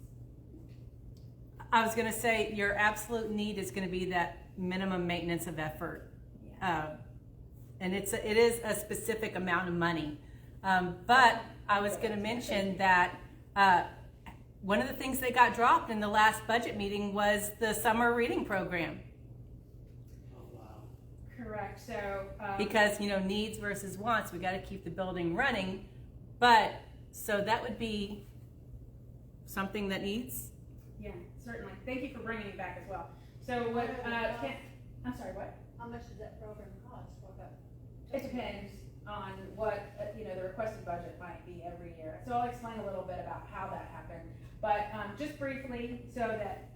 S8: I was gonna say, your absolute need is gonna be that minimum maintenance of effort. And it is a specific amount of money. But I was gonna mention that, one of the things that got dropped in the last budget meeting was the summer reading program.
S3: Oh, wow.
S4: Correct, so.
S8: Because, needs versus wants, we gotta keep the building running. But, so that would be something that needs.
S4: Yeah, certainly. Thank you for bringing it back as well. So what, I'm sorry, what?
S1: How much does that program cost?
S4: It depends on what, the requested budget might be every year. So I'll explain a little bit about how that happened. But just briefly, so that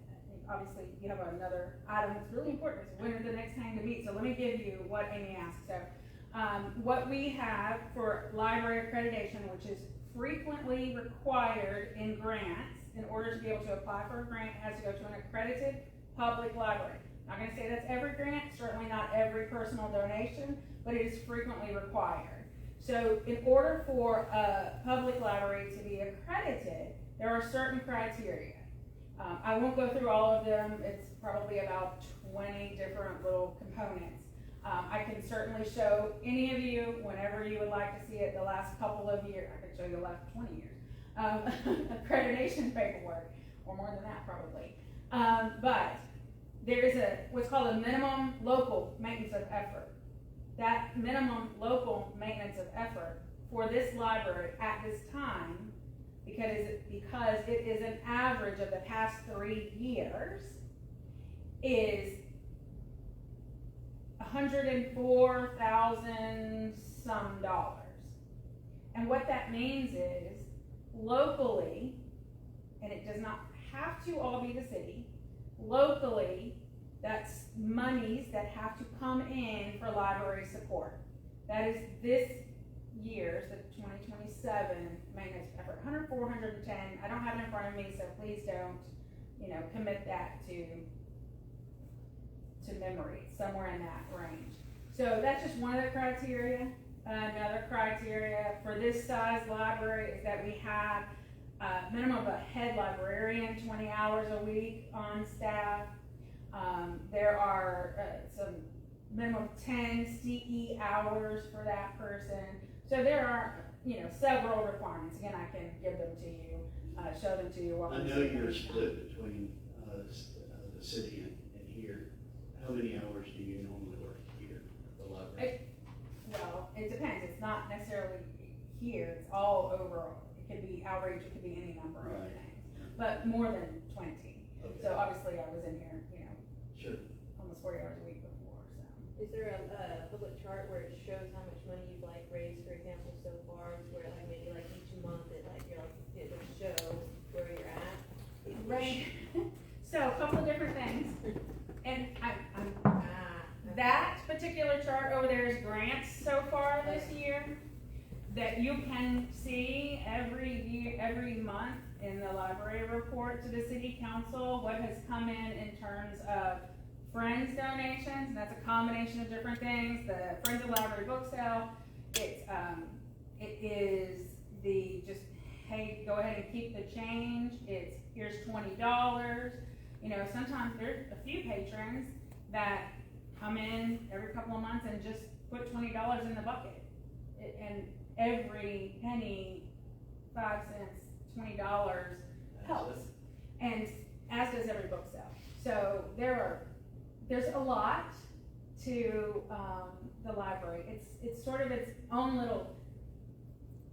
S4: obviously you have another item that's really important. It's when is the next time to meet? So let me give you what Amy asked. So what we have for library accreditation, which is frequently required in grants, in order to be able to apply for a grant, it has to go to an accredited public library. I'm not going to say that's every grant, certainly not every personal donation, but it is frequently required. So in order for a public library to be accredited, there are certain criteria. I won't go through all of them. It's probably about 20 different little components. I can certainly show any of you, whenever you would like to see it, the last couple of years. I could show you the last 20 years. Accreditation paperwork, or more than that probably. But there is what's called a minimum local maintenance of effort. That minimum local maintenance of effort for this library at this time, because it is an average of the past 3 years, is $104,000 some dollars. And what that means is, locally, and it does not have to all be the city, locally, that's monies that have to come in for library support. That is this year's, the 2027 maintenance effort, 104, 110. I don't have it in front of me, so please don't, commit that to memory, somewhere in that range. So that's just one of the criteria. Another criteria for this size library is that we have a minimum of a head librarian, 20 hours a week on staff. There are some minimum 10 CE hours for that person. So there are, several requirements. Again, I can give them to you, show them to you.
S3: I know you're split between the city and here. How many hours do you normally work here at the library?
S4: Well, it depends. It's not necessarily here. It's all over. It could be outreach. It could be any number of things, but more than 20.
S3: Okay.
S4: So obviously, I was in here,
S3: Sure.
S4: almost 40 hours a week before. So
S7: Is there a public chart where it shows how much money you've raised, for example, so far, where maybe each month it'll show where you're at?
S4: right. So a couple of different things, and that particular chart over there is grants so far this year that you can see every month in the library report to the city council what has come in terms of Friends donations, and that's a combination of different things. The Friends of Library book sale, it is the just, hey, go ahead and keep the change. It's here's $20. Sometimes there's a few patrons that come in every couple of months and just put $20 in the bucket. And every penny, 5 cents, $20 helps. And as does every book sale. So there's a lot to the library. It's sort of its own little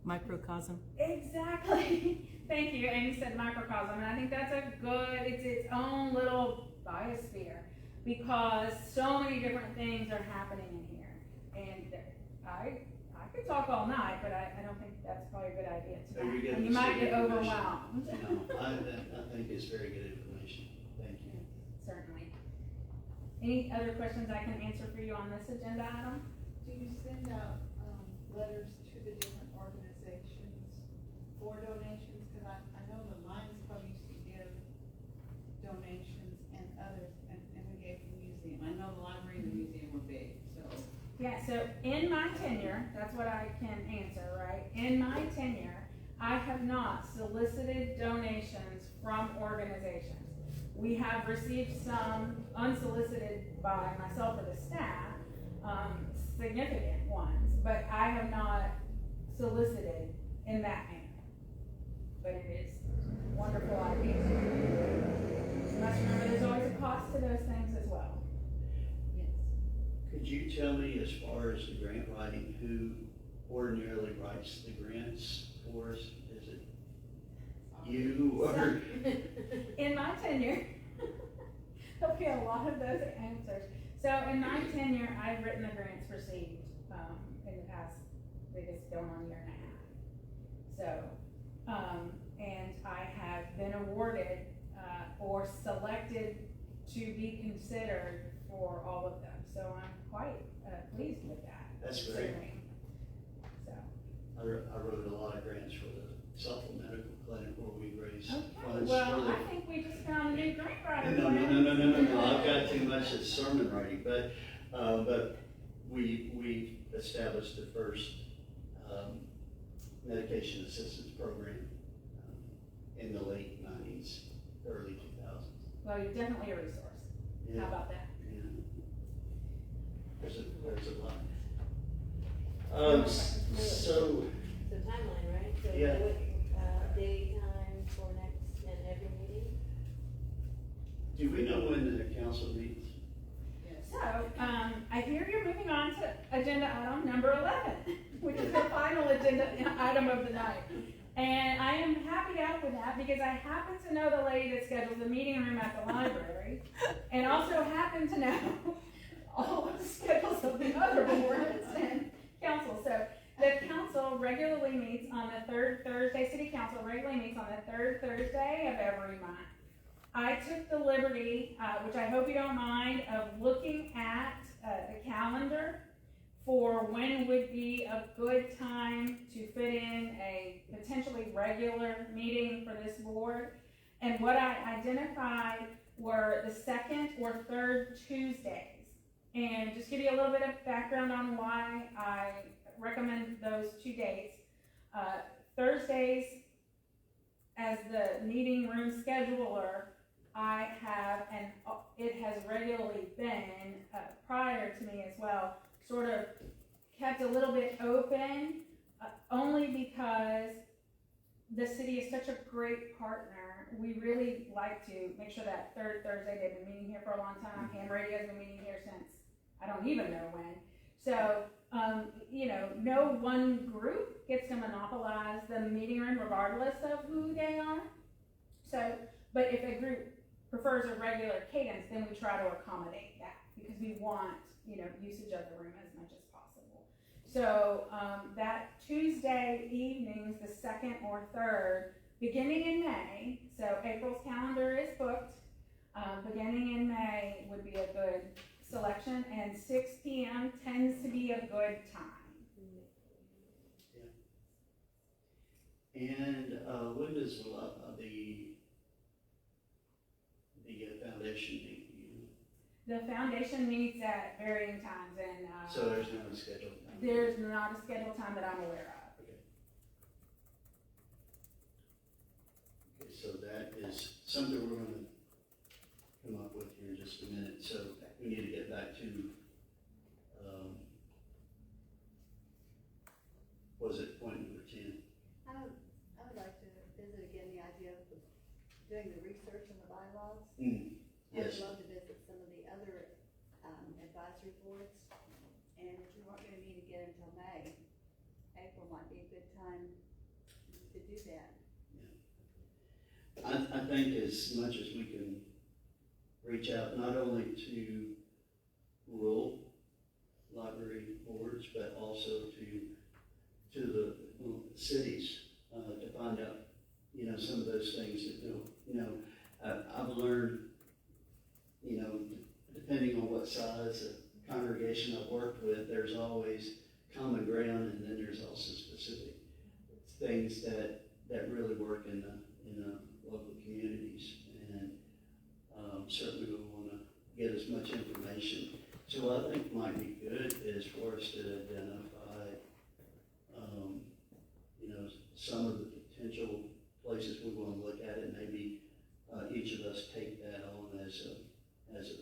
S8: Microcosm.
S4: Exactly. Thank you. Amy said microcosm, and I think that's it's its own little biosphere, because so many different things are happening in here. And I could talk all night, but I don't think that's probably a good idea tonight. And you might get overwhelmed.
S3: No, I think it's very good information. Thank you.
S4: Certainly. Any other questions I can answer for you on this agenda item?
S10: Do you send out, letters to the different organizations for donations? Cause I know the Lions Club used to give donations and others, and we gave the museum. I know the library and the museum were big, so.
S4: Yeah, so in my tenure, that's what I can answer, right? In my tenure, I have not solicited donations from organizations. We have received some unsolicited by myself or the staff, significant ones, but I have not solicited in that manner. But it is a wonderful idea. You must remember there's always a cost to those things as well.
S10: Yes.
S3: Could you tell me, as far as the grant writing, who ordinarily writes the grants for us? Is it you or?
S4: In my tenure, there'll be a lot of those answers. So in my tenure, I've written the grants received, in the past, I think it's going on a year and a half. So, and I have been awarded, or selected to be considered for all of them. So I'm quite, pleased with that.
S3: That's great.
S4: So.
S3: I wrote a lot of grants for the supplemental clinic where we raise
S4: Okay,
S3: funds.
S4: well,
S3: for
S4: I think we just found a new grant writer.
S3: No, I've got too much of sermon writing, but we established the first, medication assistance program, in the late 90s, early 2000s.
S4: Well, you're definitely a resource.
S3: Yeah.
S4: How about that?
S3: Yeah. There's a lot. So,
S7: So timeline, right? So
S3: Yeah.
S7: what, day, time for next and every meeting?
S3: do we know when the council meets?
S4: So, I hear you're moving on to agenda item number 11, which is the final agenda item of the night. And I am happy to help with that because I happen to know the lady that schedules the meeting room at the library, and also happen to know all of the schedules of the other boards and council. So the council regularly meets on the third Thursday, city council regularly meets on the third Thursday of every month. I took the liberty, which I hope you don't mind, of looking at the calendar for when would be a good time to fit in a potentially regular meeting for this board. And what I identified were the second or third Tuesdays. And just give you a little bit of background on why I recommend those two dates. Thursdays, as the meeting room scheduler, I have, and it has regularly been, prior to me as well, sort of kept a little bit open, only because the city is such a great partner. We really like to make sure that third Thursday, they've been meeting here for a long time. Ham Radio has been meeting here since I don't even know when. So, no one group gets to monopolize the meeting room regardless of who they are. So, but if a group prefers a regular cadence, then we try to accommodate that because we want, usage of the room as much as possible. So, that Tuesday evenings, the second or third, beginning in May, so April's calendar is booked, beginning in May would be a good selection, and 6 p.m. tends to be a good time.
S3: Yeah. And when does the foundation meet?
S4: The foundation meets at varying times, and
S3: So there's no scheduled time?
S4: there's not a scheduled time that I'm aware of.
S3: Okay, so that is something we're gonna come up with here in just a minute. So we need to get back to, was it point number 10?
S1: I would like to visit again the idea of doing the research in the bylaws.
S3: Yes.
S1: I would love to visit some of the other advisory boards, and if we weren't gonna meet again until May, April might be a good time to do that.
S3: I think as much as we can reach out not only to rural library boards, but also to the cities, to find out, some of those things that I've learned, depending on what size of congregation I've worked with, there's always common ground, and then there's also specific things that really work in the local communities. And certainly we want to get as much information. So what I think might be good is for us to identify, some of the potential places we want to look at, and maybe each of us take that as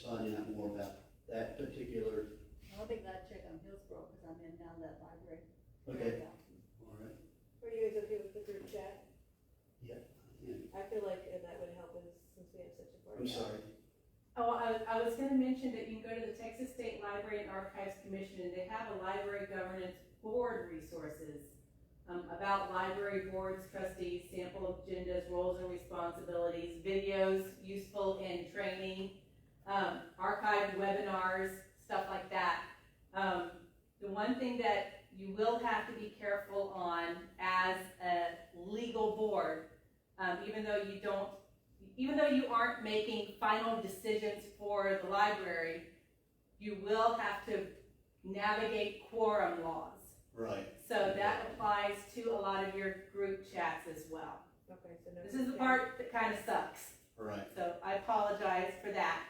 S3: finding out more about that particular.
S10: I'll be glad to check on Hillsborough, because I'm in now that library.
S3: Okay. All right.
S7: Are you guys okay with the group chat?
S3: Yeah.
S7: I feel like that would help us since we have such a far.
S3: I'm sorry.
S8: Oh, I was gonna mention that you can go to the Texas State Library and Archives Commission, and they have a library governance board resources about library boards, trustees, sample agendas, roles and responsibilities, videos useful in training, archived webinars, stuff like that. The one thing that you will have to be careful on as a legal board, even though you aren't making final decisions for the library, you will have to navigate quorum laws.
S3: Right.
S8: So that applies to a lot of your group chats as well.
S7: Okay, so no.
S8: This is the part that kind of sucks.
S3: Right.
S8: So I apologize for that.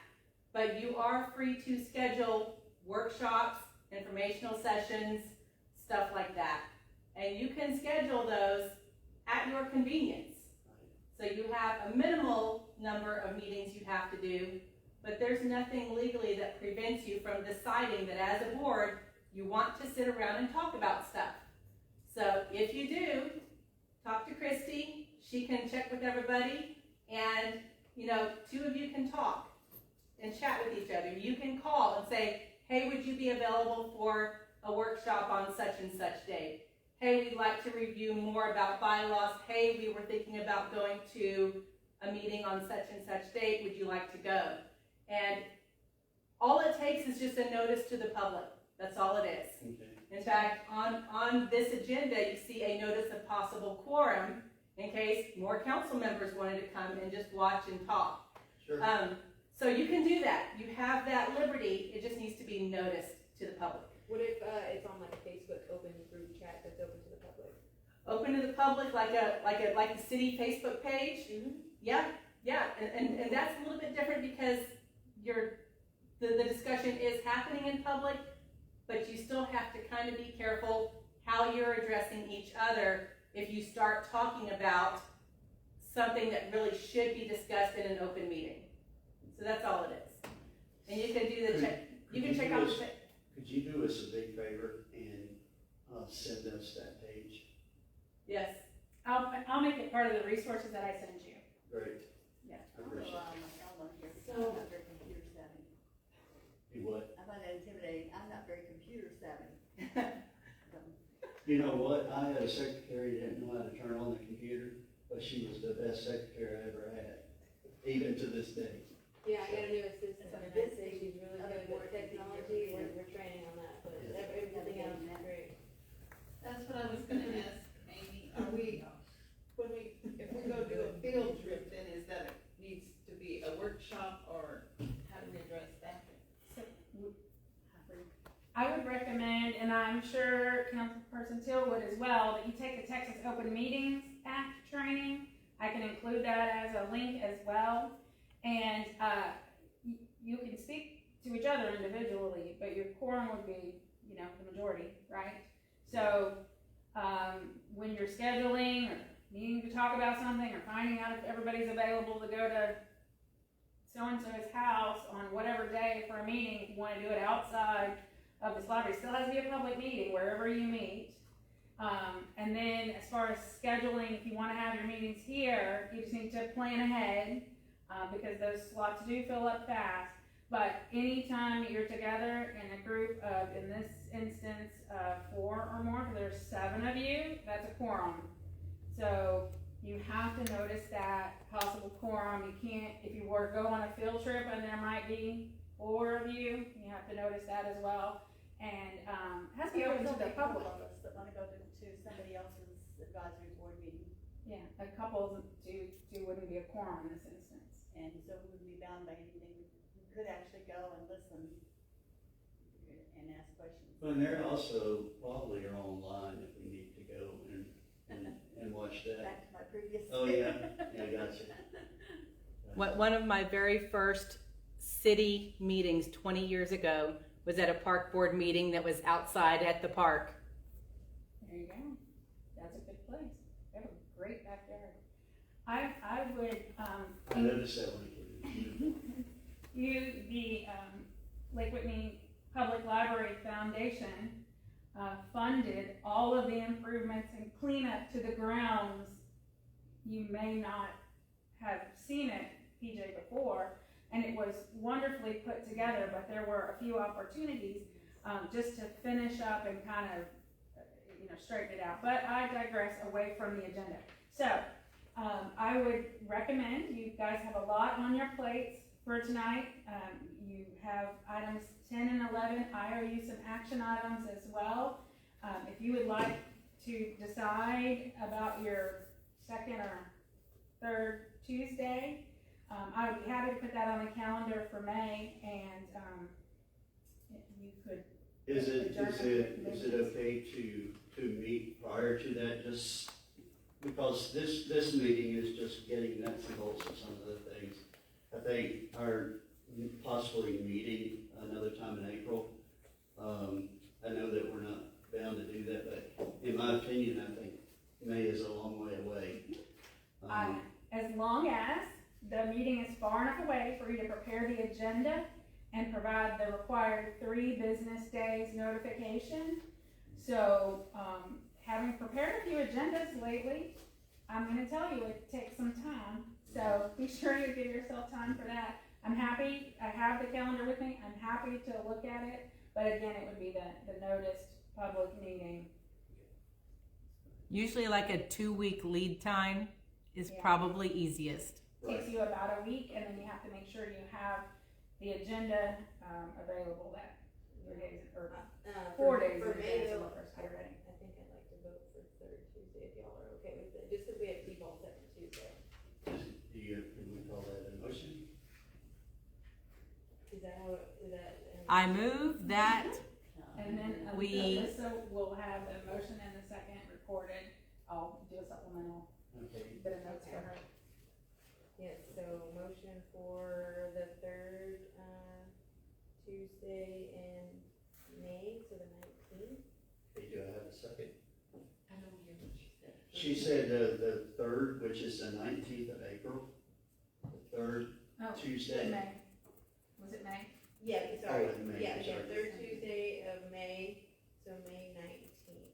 S8: But you are free to schedule workshops, informational sessions, stuff like that. And you can schedule those at your convenience. So you have a minimal number of meetings you have to do, but there's nothing legally that prevents you from deciding that as a board, you want to sit around and talk about stuff. So if you do, talk to Christy, she can check with everybody, and two of you can talk and chat with each other. You can call and say, hey, would you be available for a workshop on such and such date? Hey, we'd like to review more about bylaws. Hey, we were thinking about going to a meeting on such and such date. Would you like to go? And all it takes is just a notice to the public. That's all it is.
S3: Okay.
S8: In fact, on this agenda, you see a notice of possible quorum in case more council members wanted to come and just watch and talk.
S3: Sure.
S8: So you can do that. You have that liberty. It just needs to be noticed to the public.
S7: What if it's on like a Facebook open group chat that's open to the public?
S8: Open to the public, like the city Facebook page.
S7: Mm-hmm.
S8: Yeah, and that's a little bit different because the discussion is happening in public, but you still have to kind of be careful how you're addressing each other if you start talking about something that really should be discussed in an open meeting. So that's all it is. And you can do the check. You can check out the check.
S3: Could you do us a big favor and send us that page?
S8: Yes.
S4: I'll make it part of the resources that I send you.
S3: Great.
S4: Yeah.
S3: I appreciate it.
S10: I'm not very computer savvy.
S3: Do what?
S10: I find that intimidating. I'm not very computer savvy.
S3: You know what? I had a secretary that didn't know how to turn on the computer, but she was the best secretary I ever had, even to this day.
S7: Yeah, I got a new assistant, and I'd say she's really good with technology, we're training on that, but everything else is great.
S10: That's what I was gonna ask, Amy. If we go do a field trip, then is that needs to be a workshop, or how do we address that?
S4: I would recommend, and I'm sure Councilperson Till would as well, that you take the Texas Open Meetings Act training. I can include that as a link as well. And you can speak to each other individually, but your quorum would be, the majority, right? So when you're scheduling or needing to talk about something or finding out if everybody's available to go to so-and-so's house on whatever day for a meeting, if you want to do it outside of this library, it still has to be a public meeting wherever you meet. And then as far as scheduling, if you want to have your meetings here, you just need to plan ahead. Because those slots do fill up fast, but anytime you're together in a group of, in this instance, 4 or more, because there's 7 of you, that's a quorum. So you have to notice that possible quorum. You can't, if you were to go on a field trip and there might be 4 of you, you have to notice that as well. And it has to be open to the public.
S10: Of us that wanna go to somebody else's advisory board meeting,
S8: Yeah, a couple wouldn't be a quorum in this instance.
S10: and so we wouldn't be bound by anything. We could actually go and listen and ask questions.
S3: Well, and they're also probably are online if we need to go and watch that.
S10: Back to my previous.
S3: Oh, yeah, gotcha.
S8: One of my very first city meetings 20 years ago was at a park board meeting that was outside at the park. There you go. That's a good place. They have a great backyard. I would,
S3: I noticed that when I came in.
S4: The Lake Whitney Public Library Foundation funded all of the improvements and cleanup to the grounds. You may not have seen it, PJ, before, and it was wonderfully put together, but there were a few opportunities just to finish up and kind of, straighten it out. But I digress away from the agenda. So, I would recommend, you guys have a lot on your plates for tonight. You have items 10 and 11. I owe you some action items as well. If you would like to decide about your second or third Tuesday, I would be happy to put that on the calendar for May, and you could.
S3: Is it okay to meet prior to that, just because this meeting is just getting nuts and bolts of some of the things. I think our possibly meeting another time in April, I know that we're not bound to do that, but in my opinion, I think May is a long way away.
S4: As long as the meeting is far enough away for you to prepare the agenda and provide the required 3 business days notification. So, having prepared a few agendas lately, I'm gonna tell you it takes some time. So be sure you give yourself time for that. I'm happy, I have the calendar with me, I'm happy to look at it, but again, it would be the noticed public meeting.
S8: Usually like a 2-week lead time is probably easiest.
S4: Takes you about a week, and then you have to make sure you have the agenda available that 3 days or 4 days in advance of the first get ready.
S7: I think I'd like to vote for third Tuesday if y'all are okay with it, just because we have default second Tuesday.
S3: Can we call that a motion?
S7: Is that how, is that?
S8: I move that
S4: And then Alyssa will have a motion and a second recorded. I'll do a supplemental
S3: Okay.
S4: bit of notes for her.
S7: Yes, so motion for the third, Tuesday in May, so the 19th.
S3: Okay, do I have a second?
S10: I don't hear what she said.
S3: She said the 3rd, which is the 19th of April, the 3rd Tuesday.
S4: May. Was it May?
S7: Yeah, sorry,
S3: Oh, in May,
S7: yeah,
S3: sorry.
S7: third Tuesday of May, so May 19th.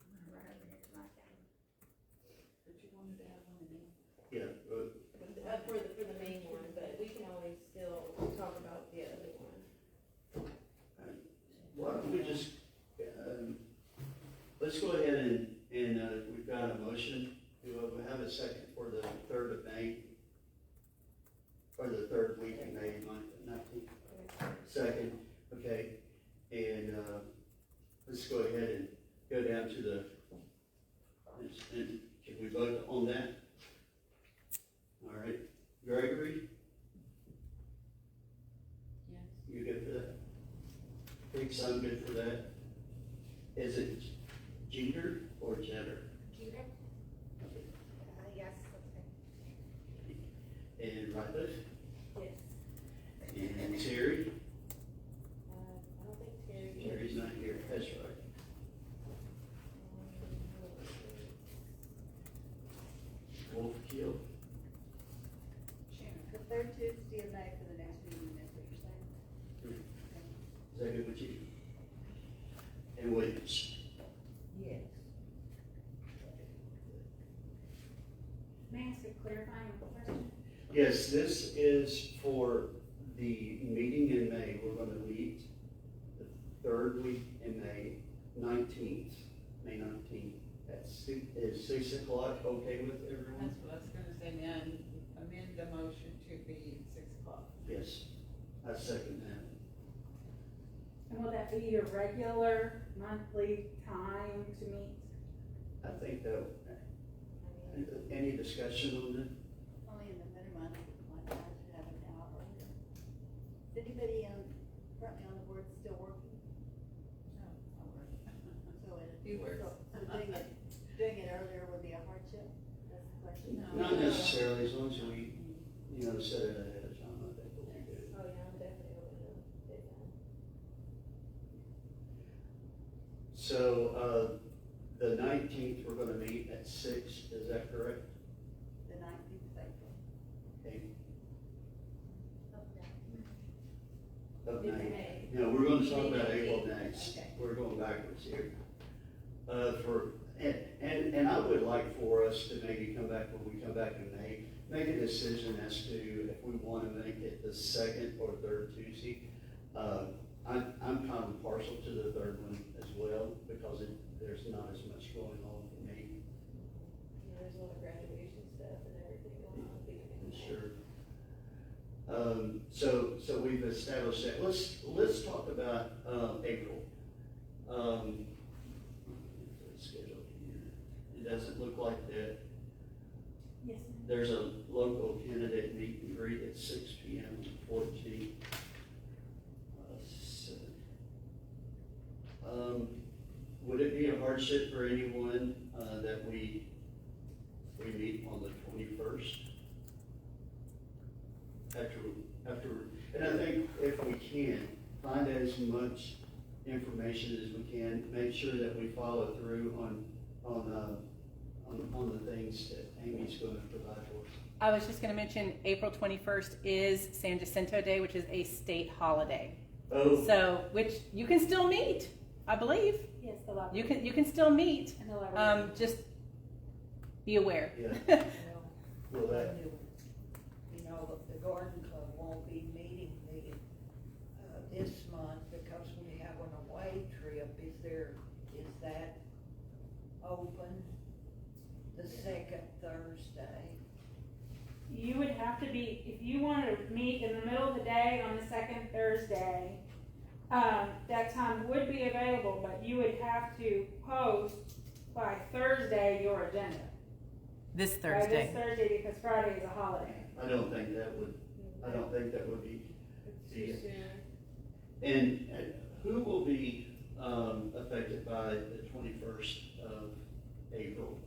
S4: I'm gonna write over here to my calendar.
S10: But you wanted to have one in May.
S3: Yeah,
S7: For the main one, but we can always still talk about the other one.
S3: why don't we just, let's go ahead and we've got a motion. Do we have a second for the 3rd of May? Or the 3rd week in May, 19th? Second, okay. And, let's go ahead and go down to the, and can we vote on that? All right, Gregory,
S10: Yes.
S3: you good for that? Thinks I'm good for that. Is it Jeter or Jetter?
S5: Jeter?
S3: Okay.
S5: Yes,
S3: And Ratliff?
S7: Yes.
S3: And Terry?
S7: I don't think Terry is.
S3: Terry's not here, that's right. Wolfkill?
S10: The third Tuesday of May for the next meeting, that's what you're saying?
S3: Is that good with you? And Williams?
S10: Yes.
S4: May I ask a clarifying question?
S3: Yes, this is for the meeting in May. We're gonna meet the 3rd week in May, 19th, May 19th. Is 6 o'clock okay with everyone?
S10: That's what I was gonna say, then amend the motion to be 6 o'clock.
S3: Yes, I second that.
S4: And will that be your regular monthly time to meet?
S3: I think that, any discussion on that?
S10: Only in the winter months, might like to have an hour earlier. Is anybody currently on the board still working? No, I work. So
S6: He works.
S10: So doing it earlier would be a hardship? That's the question.
S3: Not necessarily, as long as we, set it ahead of time, I think we'll be good.
S7: Oh, yeah, I'm definitely open to daytime.
S3: So, the 19th, we're gonna meet at 6, is that correct?
S10: The 19th of April.
S3: of
S7: It's
S3: May.
S7: May.
S3: No, we're gonna talk about
S7: May.
S3: April next.
S7: Okay.
S3: We're going backwards here. And I would like for us to maybe come back, when we come back in May, make a decision as to if we wanna make it the second or third Tuesday. I'm kind of partial to the third one as well, because there's not as much going on for me.
S7: Yeah, there's a lot of graduation stuff and everything going on.
S3: Sure. So we've established that. Let's talk about, April. Schedule here. It doesn't look like that.
S7: Yes.
S3: There's a local candidate meet and greet at 6 p.m. on the 14th. Would it be a hardship for anyone, that we meet on the 21st? And I think if we can, find as much information as we can, make sure that we follow through on the things that Amy's gonna provide for us.
S8: I was just gonna mention, April 21st is San Jacinto Day, which is a state holiday.
S3: Oh,
S8: So, which you can still meet, I believe.
S7: Yes, the library.
S8: You can still meet.
S7: And the library.
S8: Just be aware.
S3: yeah, well, that,
S9: You know, the garden club won't be meeting this month because we have an away trip. Is that open the second Thursday?
S4: You would have to be, if you wanted to meet in the middle of the day on the second Thursday, that time would be available, but you would have to post by Thursday your agenda.
S8: This
S4: By this
S8: Thursday.
S4: Thursday, because Friday is a holiday.
S3: I don't think that would be.
S7: It's too soon.
S3: And who will be, affected by the 21st of April?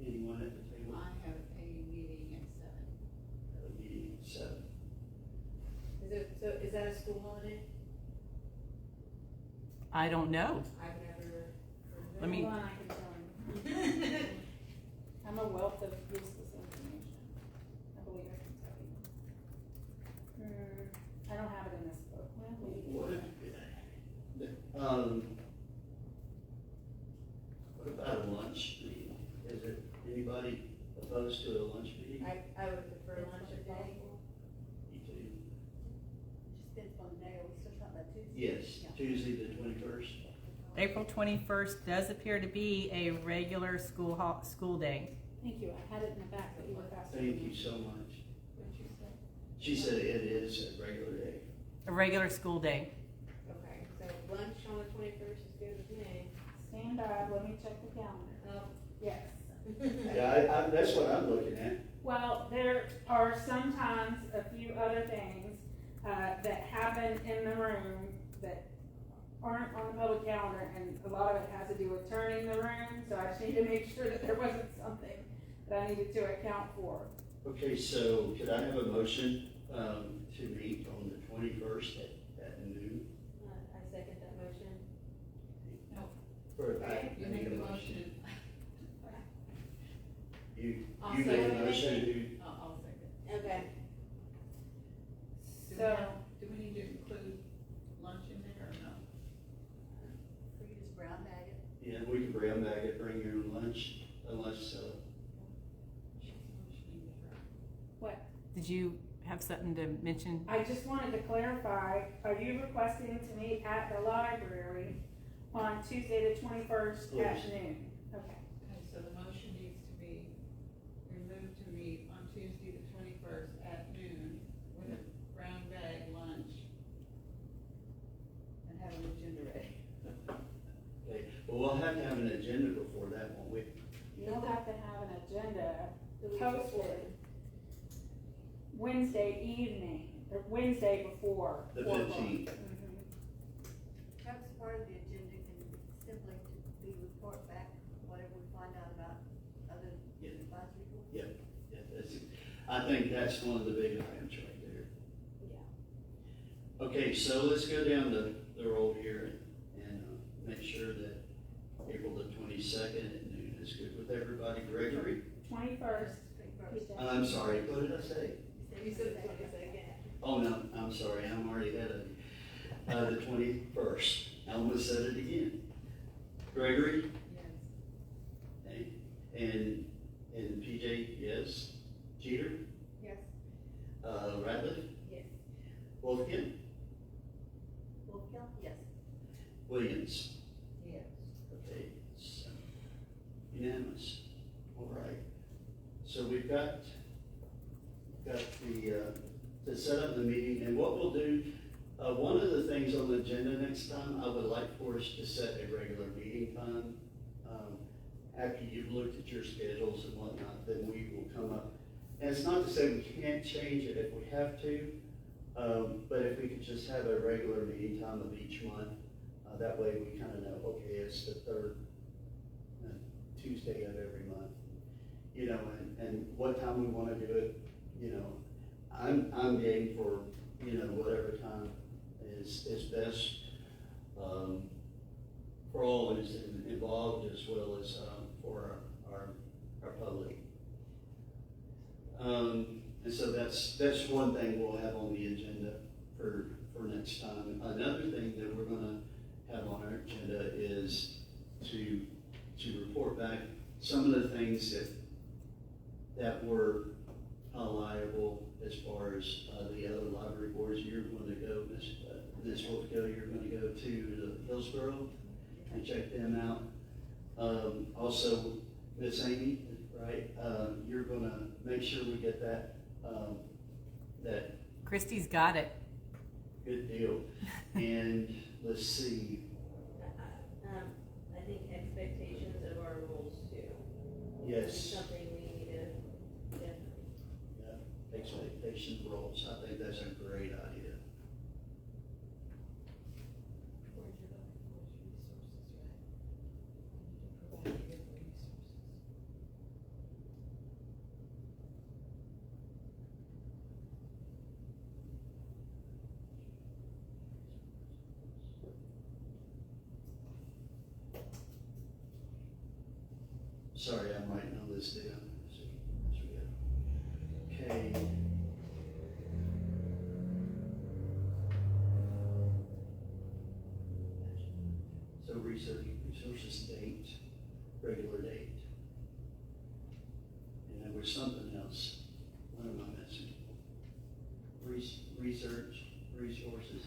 S3: Anyone at the table?
S10: I have a meeting at 7.
S3: Have a meeting at 7.
S7: Is that a school holiday?
S8: I don't know.
S7: I've never heard of it.
S8: Let me-
S4: Hold on, I can tell you. I'm a wealth of useless information. I believe I can tell you. I don't have it in this book. Well, maybe.
S3: What about a lunch meeting? Is it anybody opposed to a lunch meeting?
S7: I would prefer lunch or day.
S3: Me too.
S1: Just depends on the day, are we still talking about Tuesday?
S3: Yes, Tuesday the 21st.
S8: April 21st does appear to be a regular school day.
S4: Thank you, I had it in the back, but you were faster.
S3: Thank you so much.
S4: What'd you say?
S3: She said it is a regular day.
S8: A regular school day.
S7: Okay, so lunch on the 21st is good with me.
S4: Stand by, let me check the calendar.
S7: Oh.
S4: Yes.
S3: Yeah, that's what I'm looking at.
S4: Well, there are sometimes a few other things, that happen in the room that aren't on the public calendar, and a lot of it has to do with turning the room, so I just need to make sure that there wasn't something that I needed to account for.
S3: Okay, so could I have a motion, to meet on the 21st at noon?
S7: I second that motion.
S10: You make a motion.
S3: You
S7: I'll
S3: made a
S7: second it.
S3: motion,
S10: I'll second.
S7: Okay.
S10: Do we need to include lunch in there or no?
S1: Or you just brown bag it?
S3: yeah, we can brown bag it, bring your own lunch, unless,
S8: Did you have something to mention?
S4: I just wanted to clarify, are you requesting to meet at the library on Tuesday the 21st at
S3: Please.
S4: noon? Okay.
S10: Okay, so the motion needs to be removed to meet on Tuesday the 21st at noon with a brown bag lunch and have an agenda ready.
S3: okay, well, we'll have to have an agenda before that, won't we?
S4: You'll have to have an agenda
S7: The week
S4: posted
S7: before.
S4: Wednesday evening, or Wednesday before.
S3: The
S4: 4 o'clock.
S3: 15th.
S4: Mhm.
S1: Perhaps part of the agenda can simply to be report back, whatever we find out about other
S3: Yeah.
S1: advisory boards.
S3: Yeah, I think that's one of the big items right there.
S7: Yeah.
S3: Okay, so let's go down the road here and make sure that April the 22nd at noon is good with everybody. Gregory?
S4: 21st.
S3: I'm sorry, what did I say?
S7: You said the 22nd.
S3: Oh, no, I'm sorry, I'm already ahead of you. The 21st. I almost said it again. Gregory?
S10: Yes.
S3: Okay. And PJ, yes. Jeter?
S5: Yes.
S3: Radcliffe?
S7: Yes.
S3: Wolfkin?
S7: Yes.
S3: Williams?
S9: Yes.
S3: Okay, it's unanimous. All right. So we've got to set up the meeting, and what we'll do, one of the things on the agenda next time, I would like for us to set a regular meeting time. After you've looked at your schedules and whatnot, then we will come up. And it's not to say we can't change it if we have to, but if we could just have a regular meeting time of each month, that way we kind of know, okay, it's the third Tuesday of every month, you know, and what time we want to do it, you know. I'm game for, you know, whatever time is best for all who's involved, as well as for our public. And so that's one thing we'll have on the agenda for next time. Another thing that we're gonna have on our agenda is to report back some of the things that were liable as far as the other library boards. You're going to go, Ms. Wolfco, you're going to go to Hillsborough and check them out. Also, Miss Amy, right? You're going to make sure we get that.
S8: Christy's got it.
S3: Good deal. And let's see.
S7: I think expectations of our roles too.
S3: Yes.
S7: Is something we need to definitely.
S3: Yeah. Expectation roles. I think that's a great idea. Sorry, I'm writing all this down. Okay. So resources date, regular date. And there was something else. What am I missing? Research, resources,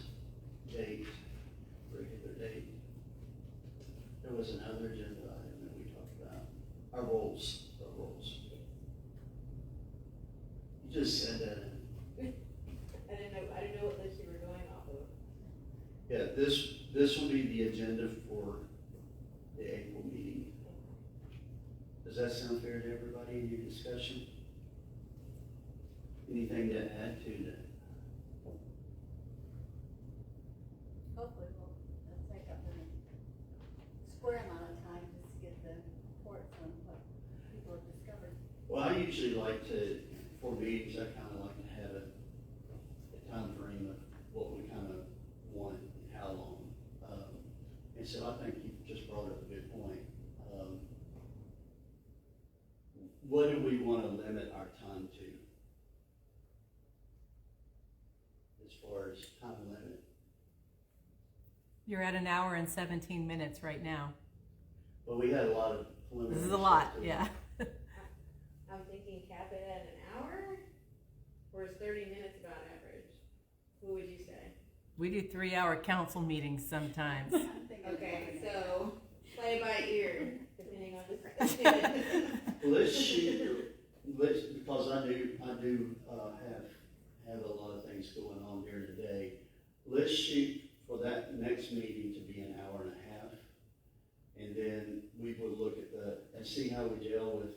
S3: date, regular date. There was another agenda item that we talked about. Our roles. You just said that.
S7: I didn't know what list you were going off of.
S3: Yeah, this will be the agenda for the April meeting. Does that sound fair to everybody in your discussion? Anything to add to that?
S10: Hopefully we'll take up the square amount of time just to get the reports on what people have discovered.
S3: Well, I usually like to, for meetings, I kind of like to have a time frame of what we kind of want and how long. And so I think you just brought up a good point. What do we want to limit our time to? As far as time limit?
S8: You're at 1 hour and 17 minutes right now.
S3: Well, we had a lot of preliminary.
S8: This is a lot,
S3: stuff, too.
S8: yeah.
S7: I'm thinking cap it at an hour, or is 30 minutes about average? What would you say?
S8: We do 3-hour council meetings sometimes.
S10: I'm thinking
S7: Okay,
S10: more than
S7: so play by ear, depending on the.
S3: Let's shoot, because I do have a lot of things going on here today. Let's shoot for that next meeting to be 1.5 hours. And then we would look at and see how we gel with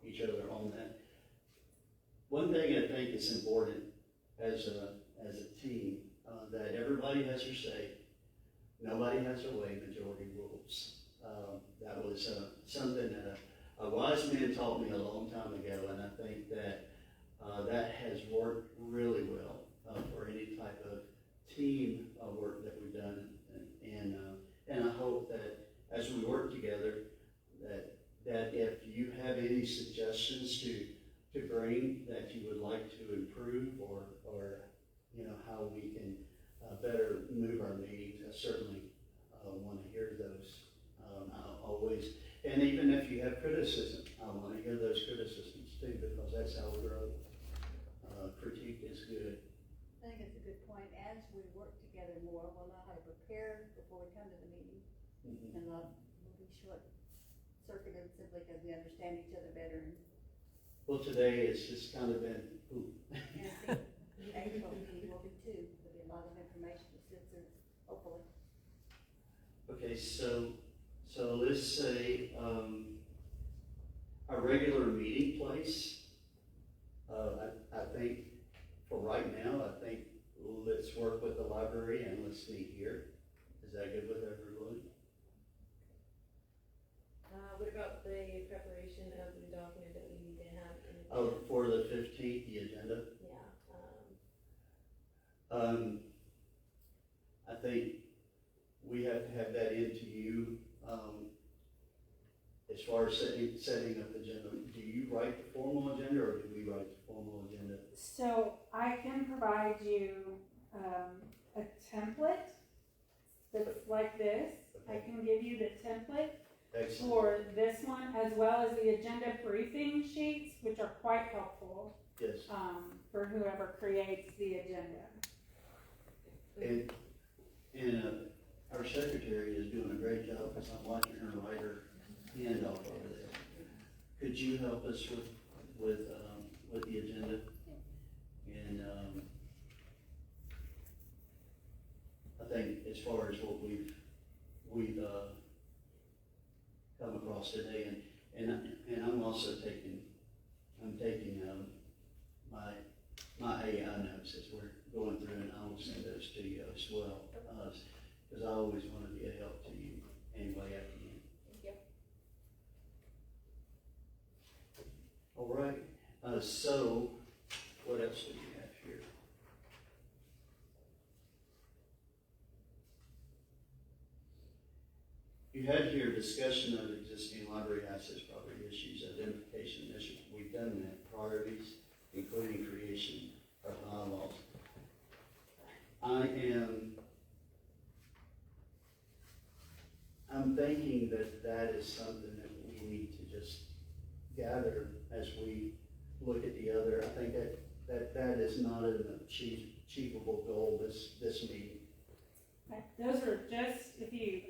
S3: each other on that. One thing I think is important as a team, that everybody has their say. Nobody has their way, majority rules. That was something that a wise man taught me a long time ago, and I think that that has worked really well for any type of team work that we've done. And I hope that as we work together, that if you have any suggestions to bring that you would like to improve or we can, better move our meetings, I certainly, wanna hear those. I always, and even if you have criticism, I wanna hear those criticisms too, because that's how we grow. Critique is good.
S1: I think it's a good point. As we work together more, we'll know how to prepare before we come to the meeting. And we'll be short circuited simply because we understand each other better. And
S3: Well, today it's just kind of been, ooh.
S1: I think the April meeting will be too. There'll be a lot of information to sit through, hopefully.
S3: Okay, so let's say, a regular meeting place, I think, for right now, I think let's work with the library and let's meet here. Is that good with everyone?
S7: What about the preparation of the document that we need to have?
S3: Oh, for the 15th, the agenda?
S7: Yeah,
S3: I think we have to have that into you, as far as setting up the agenda. Do you write the formal agenda or do we write the formal agenda?
S4: So I can provide you, a template that's like this. I can give you the template
S3: Excellent.
S4: for this one, as well as the agenda briefing sheets, which are quite helpful,
S3: Yes.
S4: for whoever creates the agenda.
S3: And our secretary is doing a great job, because I'm watching her write her hand off over there. Could you help us with the agenda? And, I think as far as what we've come across today, and I'm also taking my AI notes as we're going through, and I will send those to you as well, because I always want to be a help to you any way I can.
S7: Thank you.
S3: All right, so what else do we have here? You had here discussion of existing library assets, property issues, identification issues. We've done that. Priorities, including creation of bylaws. I'm thinking that is something that we need to just gather as we look at the other. I think that is not an achievable goal this meeting.
S4: Right. Those are just, if you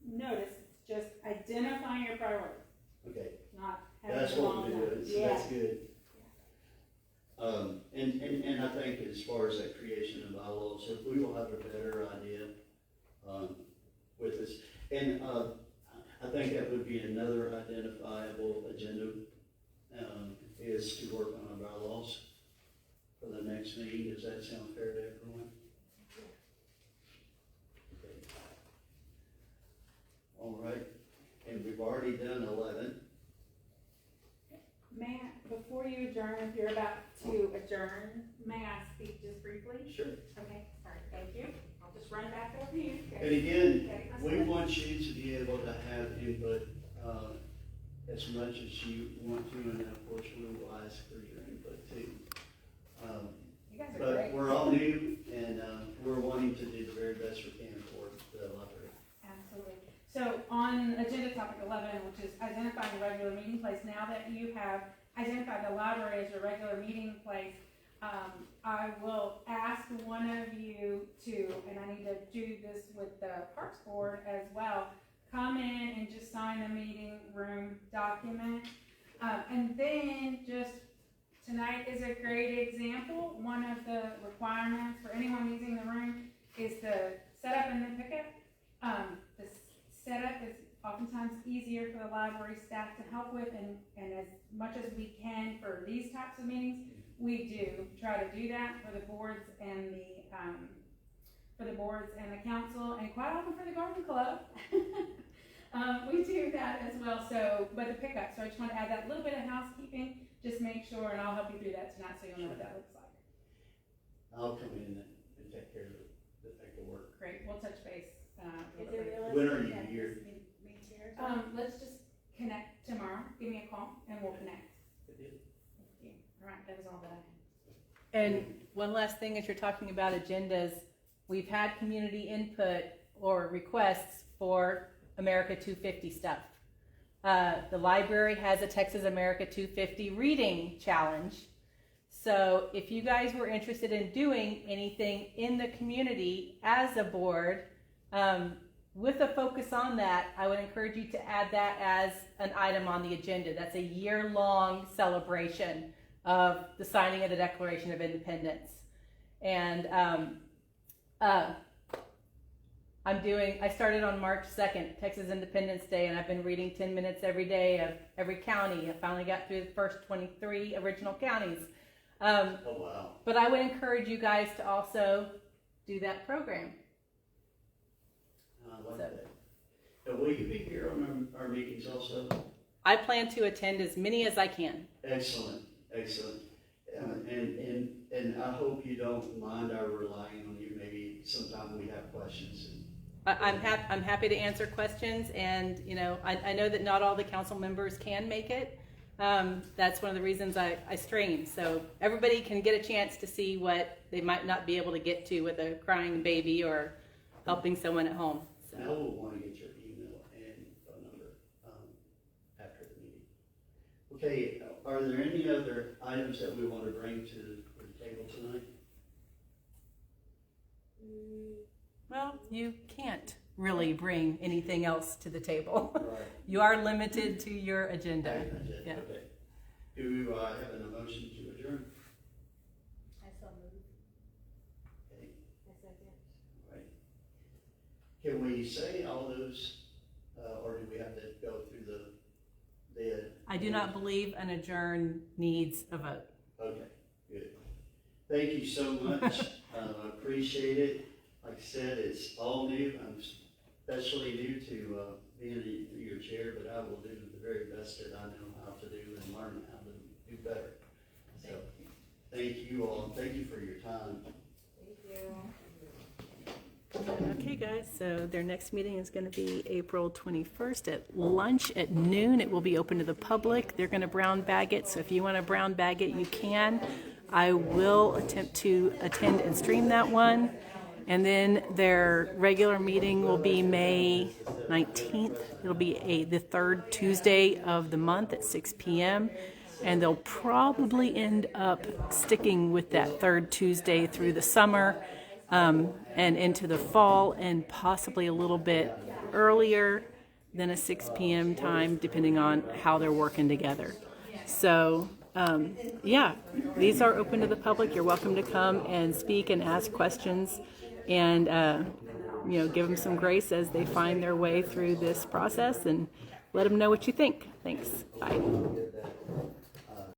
S4: notice, it's just identifying your priorities,
S3: Okay,
S4: not having
S3: that's
S4: them
S3: what
S4: all
S3: we're
S4: done.
S3: doing, so that's good. And I think as far as that creation of bylaws, if we will have a better idea, with this, and, I think that would be another identifiable agenda, is to work on our bylaws for the next meeting. Does that sound fair to everyone? Okay. All right, and we've already done 11.
S4: May I, before you adjourn, if you're about to adjourn, may I speak just briefly?
S3: Sure.
S4: Okay, sorry, thank you. I'll just run back over to you.
S3: And again,
S4: Okay,
S3: we want you to be able to have input, as much as you want to, and of course we will ask for your input too.
S4: You guys are
S3: But
S4: great.
S3: we're all new, and, we're wanting to do the very best we can for the library.
S4: Absolutely. So on agenda topic 11, which is identifying a regular meeting place, now that you have identified the library as your regular meeting place, I will ask one of you to, and I need to do this with the Parks Board as well, come in and just sign a meeting room document. And then just, tonight is a great example. One of the requirements for anyone using the room is the setup and the pickup. The setup is oftentimes easier for the library staff to help with, and as much as we can for these types of meetings, we do try to do that for the boards and the council, and quite often for the garden club. We do that as well. So, but the pickup. So I just want to add that little bit of housekeeping. Just make sure, and I'll help you do that tonight, so you'll know what that looks like.
S3: I'll come in and take care of the paperwork.
S4: Great. We'll touch base.
S7: Is it realistic?
S3: When are you
S7: that
S3: here?
S7: this meets here?
S4: Let's just connect tomorrow. Give me a call, and we'll connect.
S3: Good deal.
S4: Thank you. All right. That was all that I had.
S2: And one
S8: one last thing as you're talking about agendas, we've had community input or requests for America 250 stuff. The library has a Texas America 250 reading challenge. So if you guys were interested in doing anything in the community as a board, with a focus on that, I would encourage you to add that as an item on the agenda. That's a year-long celebration of the signing of the Declaration of Independence. And I started on March 2nd, Texas Independence Day, and I've been reading 10 minutes every day of every county. I finally got through the first 23 original counties.
S3: Oh, wow.
S8: But I would encourage you guys to also do that program.
S3: I like that. And will you be here on our meetings also?
S8: I plan to attend as many as I can.
S3: Excellent, excellent. And I hope you don't mind our relying on you. Maybe sometime we have questions.
S8: I'm happy to answer questions, and you know, I know that not all the council members can make it. That's one of the reasons I stream, so everybody can get a chance to see what they might not be able to get to with a crying baby or helping someone at home. So.
S3: I will want to get your email and phone number after the meeting. Okay, are there any other items that we want to bring to the table tonight?
S8: Well, you can't really bring anything else to the table.
S3: Right.
S8: You are limited to your agenda. Yeah.
S3: Okay. Do I have an emotion to adjourn?
S7: I so moved.
S3: Okay.
S7: I second.
S3: Right. Can we say all those, or do we have to go through the
S8: I do not believe an adjourn needs a vote.
S3: Okay, good. Thank you so much. I appreciate it. Like I said, it's all new. I'm especially new to being in your chair, but I will do the very best that I know how to do and learn how to do better. So, thank you all. Thank you for your time.
S7: Thank you.
S8: Okay, guys, so their next meeting is going to be April 21st at lunch at noon. It will be open to the public. They're going to brown bag it, so if you want to brown bag it, you can. I will attempt to attend and stream that one. And then their regular meeting will be May 19th. It'll be the third Tuesday of the month at 6 p.m. And they'll probably end up sticking with that third Tuesday through the summer and into the fall, and possibly a little bit earlier than a 6 p.m. time, depending on how they're working together. So, yeah, these are open to the public. You're welcome to come and speak and ask questions. And, you know, give them some grace as they find their way through this process, and let them know what you think. Thanks. Bye.